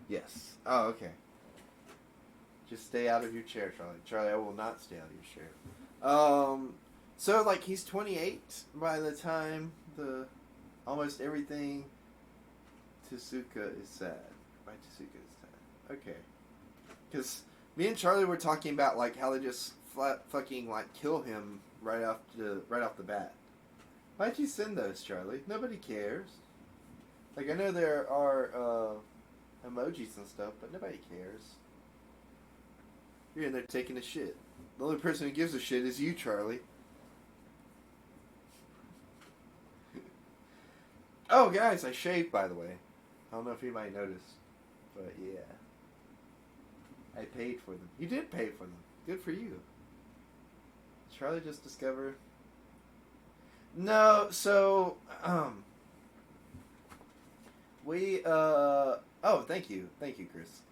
Yes. Oh, okay. Just stay out of your chair, Charlie. Charlie, I will not stay out of your chair. So like he's 28 by the time the almost everything Tezuka is sad. By Tezuka is sad. Okay. Because me and Charlie were talking about like how they just fucking like kill him right off the bat. Why'd you send those, Charlie? Nobody cares. Like I know there are emojis and stuff, but nobody cares. You're in there taking a shit. The only person who gives a shit is you, Charlie. Oh, guys, I shaved, by the way. I don't know if anybody noticed, but yeah. I paid for them. You did pay for them. Good for you. Charlie just discovered... No, so, oh, thank you. Thank you, Chris.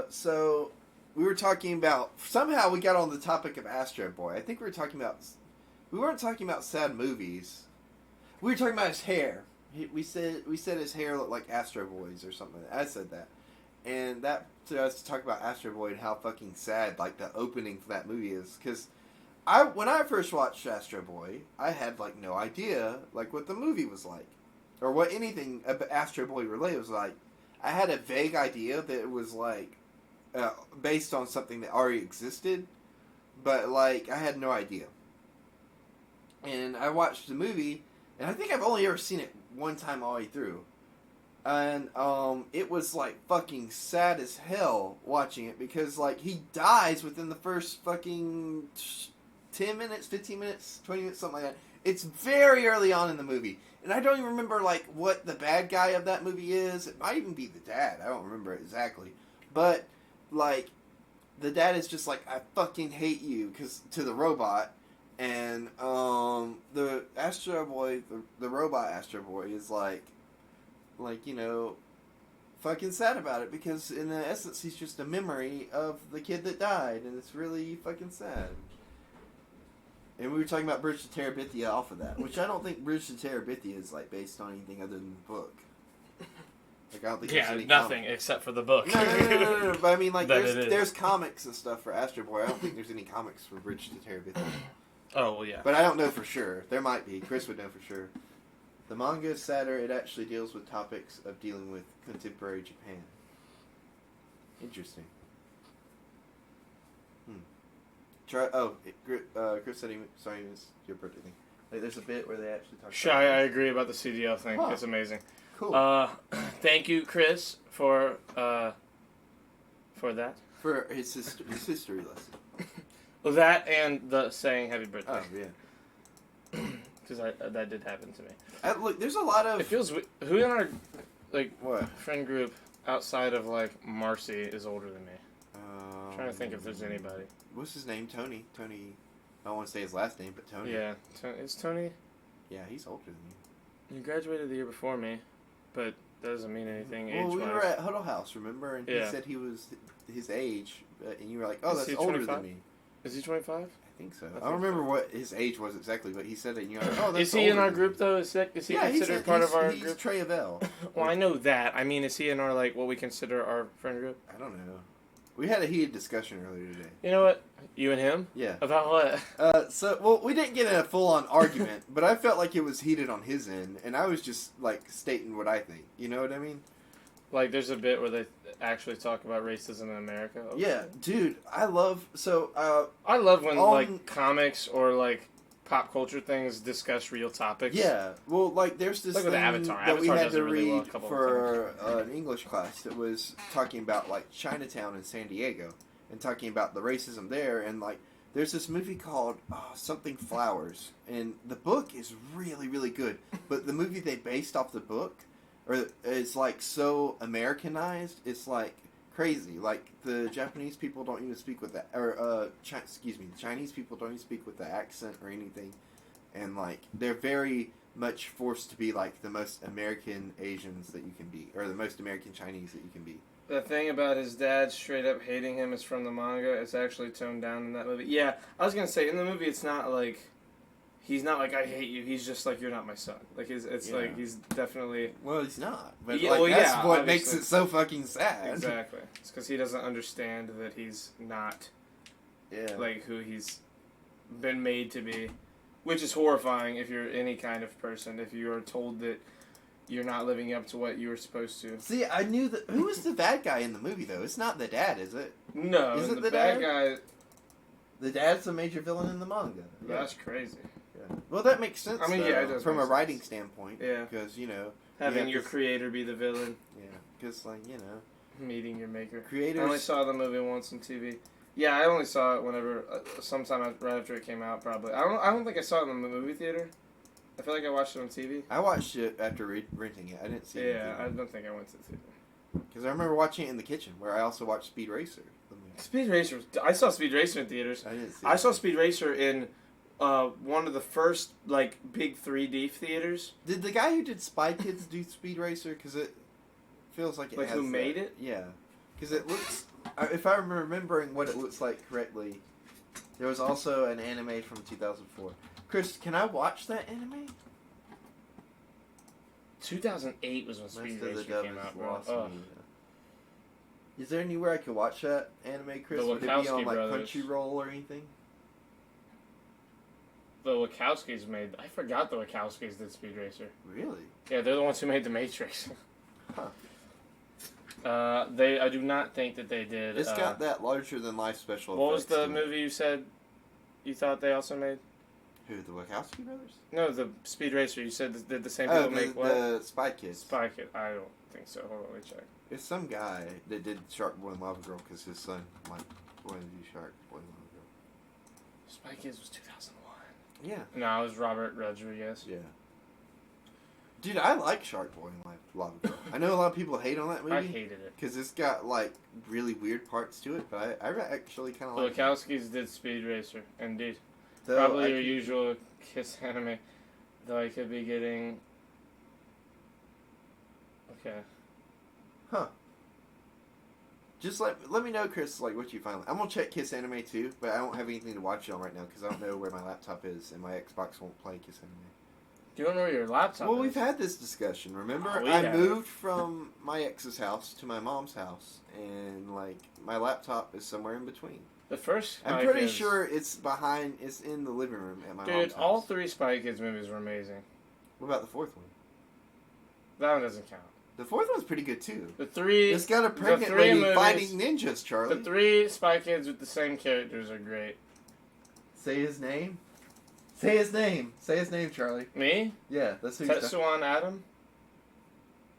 So... We were talking about... Somehow we got on the topic of Astro Boy. I think we weren't talking about sad movies. We were talking about his hair. We said his hair looked like Astro Boy's or something. I said that. And that to us to talk about Astro Boy and how fucking sad like the opening for that movie is. Because when I first watched Astro Boy, I had like no idea like what the movie was like. Or what anything Astro Boy related was like. I had a vague idea that it was like based on something that already existed, but like I had no idea. And I watched the movie, and I think I've only ever seen it one time all the way through, and it was like fucking sad as hell watching it because like he dies within the first fucking 10 minutes, 15 minutes, 20 minutes, something like that. It's very early on in the movie, and I don't even remember like what the bad guy of that movie is. It might even be the dad. I don't remember it exactly, but like, the dad is just like, I fucking hate you, to the robot, and, the Astro Boy, the robot Astro Boy is like, you know, fucking sad about it, because in the essence, he's just a memory of the kid that died, and it's really fucking sad. And we were talking about Bridge to Terabithia off of that, which I don't think Bridge to Terabithia is, like, based on anything other than the book. Like, I don't think yeah, there's any nothing except for the book. No. But I mean, like, That there's comics and stuff for Astro Boy. I don't think there's any comics for Bridge to Terabithia. Oh, well, yeah. But I don't know for sure. There might be. Chris would know for sure. The manga is sadder. It actually deals with topics of dealing with contemporary Japan. Interesting. Chris said sorry, it was your birthday thing. Like, there's a bit where they actually talk Shy, I agree about the CDL thing. Huh. It's amazing. Cool. Thank you, Chris, for that. For his history lesson. Well, that and the saying happy birthday. Oh, yeah. Because that did happen to me. Look, there's a lot of... It feels... Who in our What? friend group outside of, like, Marcy is older than me? I'm trying to think if there's anybody. What's his name? Tony. Tony. I don't want to say his last name, but Tony. Yeah. Is Tony... Yeah, he's older than you. He graduated the year before me, but that doesn't mean anything Well, age-wise. we were at Huddle House, remember? And he Yeah. said he was his age, and you were like, oh, Is that's he older 25? than me. Is he 25? I think so. I think don't remember what his age was exactly, but he said it. And you're like, oh, that's Is he in older our than group me. though? Is he Yeah, considered part of our he's group? Trey Avell. Well, I know that. I mean, is he in our like what we consider our friend group? I don't know. We had a heated discussion earlier today. You know what? You and him Yeah. about what? Well, we didn't get in a full-on argument, but I felt like it was heated on his end, and I was just like stating what I think. You know what I mean? Like, there's a bit where they actually talk about racism in America. Yeah, dude. I love I love when On- like comics or like pop culture things discuss real topics. yeah. Well, like there's this Look at thing Avatar. that we Avatar had does to it really well read a couple of for an English class that was talking about like Chinatown in San Diego and talking about the racism there, and like there's this movie called something Flowers, and the book is really really good, but the movie they based off the book or it's like so Americanized, it's like crazy. Like the Japanese people don't even speak with that, or the Chinese people don't even speak with the accent or anything, and like they're very much forced to be like the most American Asians that you can be, or the most American Chinese that you can be. The thing about his dad straight up hating him is from the manga. It's actually toned down in that movie. Yeah, I was gonna say in the movie it's not like he's not like I hate you. He's just like you're not my son. Like it's Yeah. like he's definitely Well, he's not, but Yeah, like well, that's yeah, what obviously. makes it so fucking sad. exactly. It's because he doesn't understand that he's not Yeah. like who he's been made to be, which is horrifying if you're any kind of person. If you are told that you're not living up to what you were supposed to. See, I knew that. Who was the bad guy in the movie though? It's not the dad, is it? No, Is it the the bad dad? guy. The dad's the major villain in the manga. That's crazy. Yeah. Well, that makes sense. I mean, yeah, it though, does from make a writing sense. standpoint. Yeah. Because Having Yeah, your 'cause- creator be the villain, yeah, because like meeting your maker. creators. I only saw the movie once on TV. Yeah, I only saw it whenever, sometime right after it came out. Probably. I don't think I saw it in the movie theater. I feel like I watched it on TV. I watched it after renting it. I didn't see it. Yeah, I don't think I went to the theater. Because I remember watching it in the kitchen, where I also watched Speed Racer. Speed Racer. I saw Speed Racer in theaters. I didn't see. I it. saw Speed Racer in one of the first like big 3D theaters. Did the guy who did Spy Kids do Speed Racer? Because it feels like it Like has who that- made it? Yeah, because it looks. If I'm remembering what it looks like correctly, there was also an anime from 2004. Chris, can I watch that anime? 2008 was when Most Speed of the Racer dub came is out, bro. lost Ugh. me. Is there anywhere I could watch that anime, Chris? The Would it be Wachowski on like brothers. Crunchyroll or anything? The Wachowskis made. I forgot the Wachowskis did Speed Racer. Really? Yeah, they're the ones who made The Matrix. Huh. I do not think that they did. It's got that larger than life special. What was effects the to it. movie you said you thought they also made? Who, the Wachowski brothers? No, the Speed Racer. You said did the same people Oh, make what? the Spy Kids. Spy Kid. I don't think so. Hold on, let me check. It's some guy that did Shark Boy and Lava Girl because his son like wanted to do Shark Boy and Lava Girl. Spy Kids was 2001. Yeah. No, it was Robert Rodriguez. Yeah. Dude, I like Shark Boy and Lava Girl. I know a lot of people hate on that I movie hated it. because it's got like really weird parts to it, but I actually kind of The like it. Wachowskis did Speed Racer, indeed. Though Probably I your could- usual Kiss anime, though I could be getting. Okay. Huh. Just let me know, Chris, like what you find. I'm gonna check Kiss Anime too, but I don't have anything to watch it on right now because I don't know where my laptop is and my Xbox won't play Kiss Anime. Do you don't know where your laptop Well, is? we've had this discussion. Remember, Oh, we I have. moved from my ex's house to my mom's house, and like my laptop is somewhere in between. The first I'm Spy pretty Kids- sure it's behind. It's in the living room at my Dude, mom's house. all three Spy Kids movies were amazing. What about the fourth one? That one doesn't count. The fourth one's pretty good too. The three. It's got a pregnant three lady movies- fighting ninjas, The Charlie. three Spy Kids with the same characters are great. Say his name. Say his name. Say his name, Charlie. Me, Yeah, that's who he's Tetsuan Adam,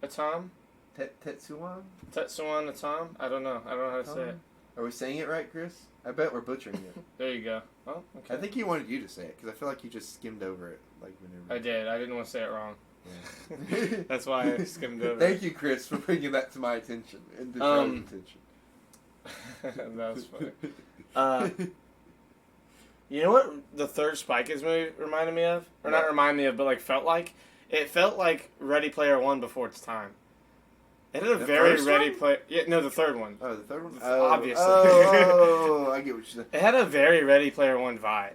Atom, Tetsuan? Tetsuan Atom. I don't know. I don't know how to say it. Are we saying it right, Chris? I bet we're butchering it. There you go. Oh, okay. I think he wanted you to say it because I feel like you just skimmed over it, like whenever. I did. I didn't want to say it wrong. Yeah. That's why I skimmed over. Thank you, Chris, for bringing that to my attention and to Charlie's attention. That was funny. You know what the third Spy Kids movie reminded me of? Or not What? remind me of, but like felt like? It felt like Ready Player One before its time. It had a The very first Ready one? Player. Yeah, no, the third one. Oh, the third one. Obviously. Oh, I get what you're saying. It had a very Ready Player One vibe.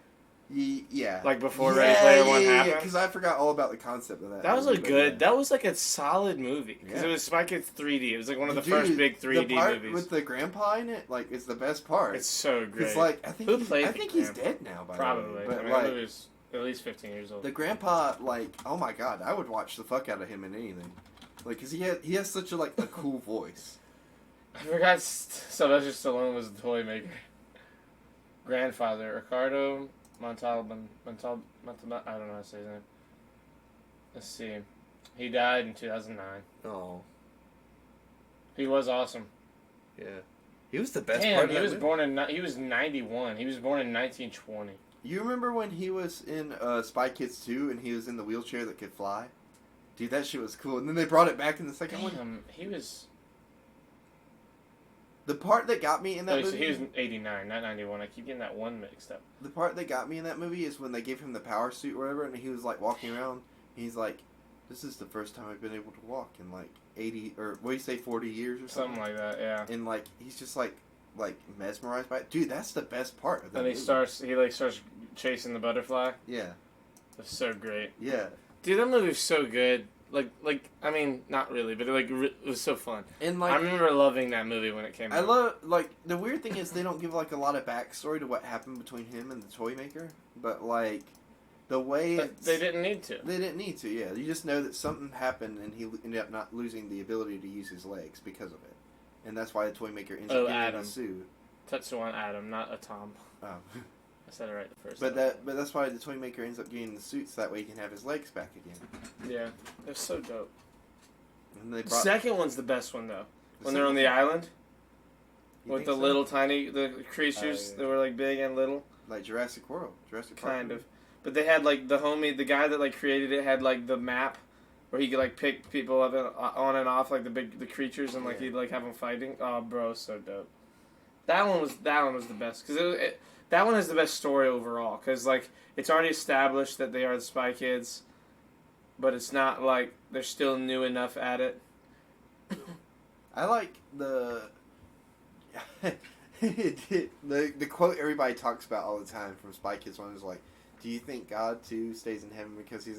Yeah. Like before Ready Player One happened? Because I forgot all about the concept of that. That was a movie, but good. yeah. That was like a solid movie because Yeah. it was Spy Kids 3D. It was like one of the Dude, first big 3D the part movies. with the grandpa in it, like, it's the best part. It's so great. It's like I think Who he's, played I the think he's grandpa? dead now. By Probably. the way, but I mean, like that movie's at least 15 years old. the grandpa, like, oh my god, I would watch the fuck out of him in anything. Like, cause he has such a like a cool voice. I forgot Sylvester Stallone was the toy maker. Grandfather Ricardo Montalban. I don't know how to say his name. Let's see. He died in 2009. Oh, He was awesome. yeah, he was the best part Damn, of he that was movie. born in he was 91. He was born in 1920. You remember when he was in Spy Kids 2 and he was in the wheelchair that could fly? Dude, that shit was cool. And then they brought it back in the second one. Damn, he was. The part that got me in that Oh, so movie. he was 89, not 91. I keep getting that one mixed up. The part that got me in that movie is when they gave him the power suit or whatever, and he was like walking around. And he's like, "This is the first time I've been able to walk in like 80 or what do you say, 40 years or something." Something like that, yeah. And like he's just like mesmerized by it. Dude, that's the best part of that. And he movie. starts chasing the butterfly. Yeah, It's so great. yeah. Dude, that movie was so good. Like I mean, not really, but it was so fun. And I like remember loving that movie when it came out. I love like the weird thing is they don't give like a lot of backstory to what happened between him and the toy maker, but like the way But they didn't need to. They didn't need to, yeah. You just know that something happened and he ended up not losing the ability to use his legs because of it. And that's why the toy maker ends Oh, up getting Adam. the suit. Tetsuan Adam, not a Tom. Oh. I said it right the first but time. but that's why the toy maker ends up getting the suit so that way he can have his legs back again. Yeah, it was so dope. And they The brought second one's the best one though. the When they're on the island You with think the so? little tiny the creatures yeah. that were like big and little, like Jurassic World, Jurassic Park. kind of. But they had like the guy that like created it had like the map where he could like pick people up and, on and off like the creatures and like Yeah. he'd like have them fighting. Oh, bro, so dope. That one was the best because that one has the best story overall because like it's already established that they are the Spy Kids, but it's not like they're still new enough at it. I like the the quote everybody talks about all the time from Spy Kids 1 is like, "Do you think God too stays in heaven because he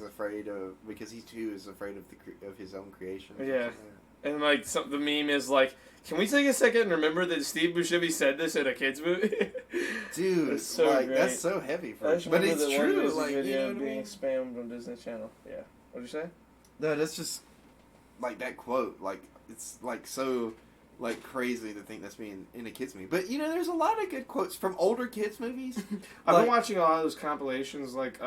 too is afraid of his own creation?" Yeah. And like the meme is like, can we take a second and remember that Steve Buscemi said this in a kids movie? Dude, It's so like great. that's so heavy for I just but remember it's the one true. music Like, you video know what I being mean? spammed on Disney Channel. Yeah. What'd you say? No, that's just like that quote. Like it's like so like crazy to think that's being in a kids movie. But you know, there's a lot of good quotes from older kids movies. I've Like- been watching a lot of those compilations, like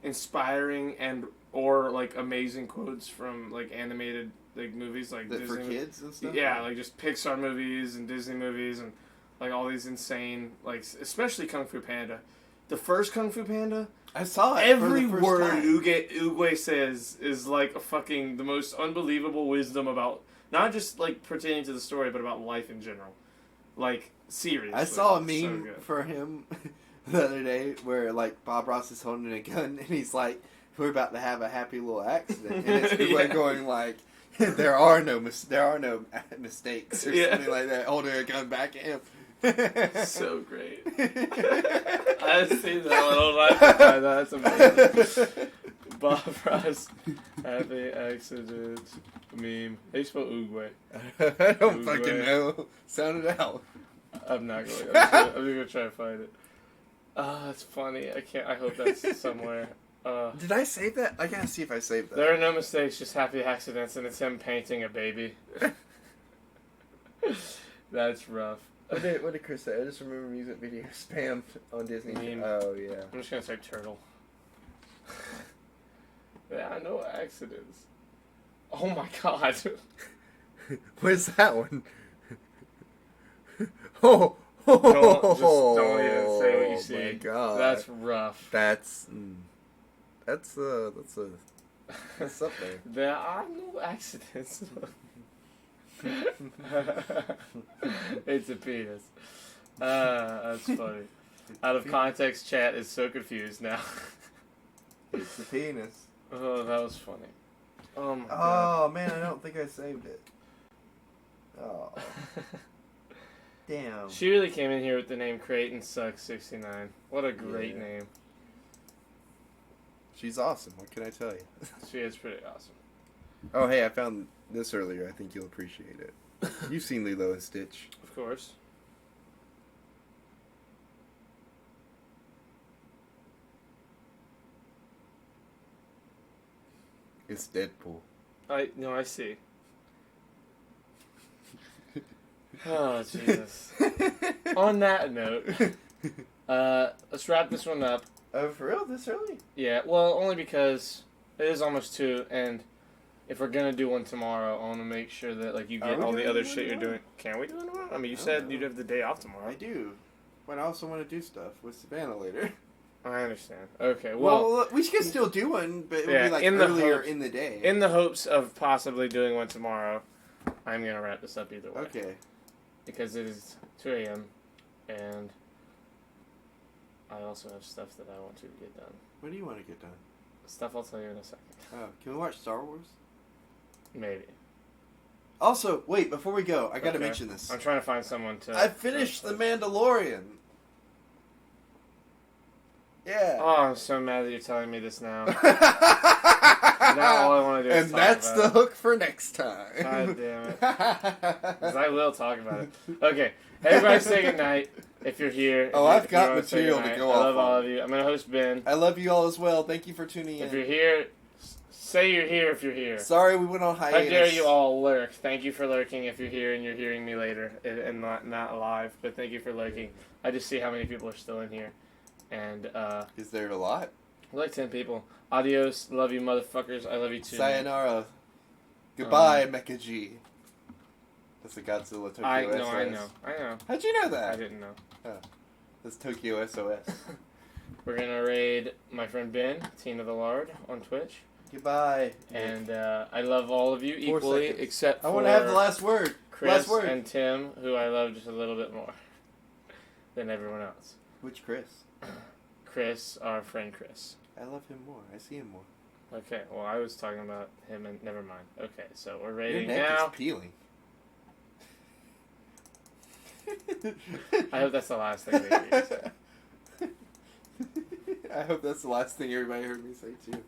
inspiring and or like amazing quotes from like animated like movies, like that Disney. for kids and stuff. Yeah, like just Pixar movies and Disney movies and like all these insane, like especially Kung Fu Panda. The first Kung Fu Panda, I saw it. every for the first word time. Oogway says is like a fucking the most unbelievable wisdom about not just like pertaining to the story, but about life in general. Like seriously, I saw a so meme good. for him the other day where like Bob Ross is holding a gun and he's like, "We're about to have a happy little accident," and it's people Yeah. going like, there are no mistakes or Yeah. something like that, holding a gun back at him. So great. I've seen that one all night. That's amazing. Bob Ross, happy accident meme. How you spell Oogway? I don't fucking Uruguay. know. Sound it out. I'm not going. I'm gonna try to find it. That's funny. I can't. I hope that's somewhere. Did I save that? I gotta see if I saved that. There are no mistakes, just happy accidents, and it's him painting a baby. That's rough. What did Chris say? I just remember music video spam on Disney. Meme. Oh yeah. I'm just gonna say turtle. Yeah, no accidents. Oh my god. Where's that one? Oh, Don't even say what you see. Oh my god. That's rough. That's up there. There are no accidents. It's a penis. That's funny. Out of context, chat is so confused now. It's a penis. Oh, that was funny. Oh my god. Oh man, I don't think I saved it. Damn. She really came in here with the name Creighton Sucks 69. What a great Yeah. name. She's awesome. What can I tell you? She is pretty awesome. Oh, hey, I found this earlier. I think you'll appreciate it. You've seen Lilo and Stitch. Of course. It's Deadpool. I see. Oh, Jesus. On that note, let's wrap this one up. Oh, for real? This early? Yeah, well, only because it is almost 2, and if we're gonna do one tomorrow, I want to make sure that like you Are get we all the doing other one shit you're tomorrow? doing. Can we do one tomorrow? I mean, you I said don't you'd know. have the day off tomorrow. I do. But I also want to do stuff with Savannah later. I understand. Okay, well, Well, we could still do one, but it would Yeah, be like in the earlier hopes- in the day. in the hopes of possibly doing one tomorrow, I'm gonna wrap this up either way. Okay. Because it is 2 a.m. and I also have stuff that I want to get done. What do you want to get done? Stuff I'll tell you in a second. Oh, can we watch Star Wars? Maybe. Also, wait, before we go, I gotta Okay. mention this. I'm trying to find someone to. I finished The Mandalorian. Yeah. Oh, I'm so mad that you're telling me this now. Now all I want to do is And talk that's about the it. hook for next time. God damn it. 'Cause I will talk about it. Okay, everybody say goodnight if you're here. Oh, If you- I've if got you wanna say material to goodnight. go I off love all on. of you. I'm going to host Ben. I love you all as well. Thank you for tuning If in. you're here, say you're here if you're here. Sorry we went on How hiatus. dare you all lurk. Thank you for lurking if you're here and you're hearing me later and not live, but thank you for lurking. I just see how many people are still in here. And Is there a lot? like 10 people. Adios. Love you, motherfuckers. I love you too. Sayonara. Goodbye, Mecha G. That's a Godzilla Tokyo I SOS. know, I know. How'd you know that? I didn't know. That's Tokyo SOS. We're gonna raid my friend Ben, Tina the Lard, on Twitch. Goodbye. And I love all of you 4 equally, seconds. except for I want to have the last word. Chris last word. and Tim, who I love just a little bit more than everyone else. Which Chris? Chris, our friend Chris. I love him more. I see him more. Okay, well, I was talking about him, and never mind. Okay, so we're Your raiding neck now. is peeling. I hope that's the last thing they hear you say. I hope that's the last thing everybody heard me say too.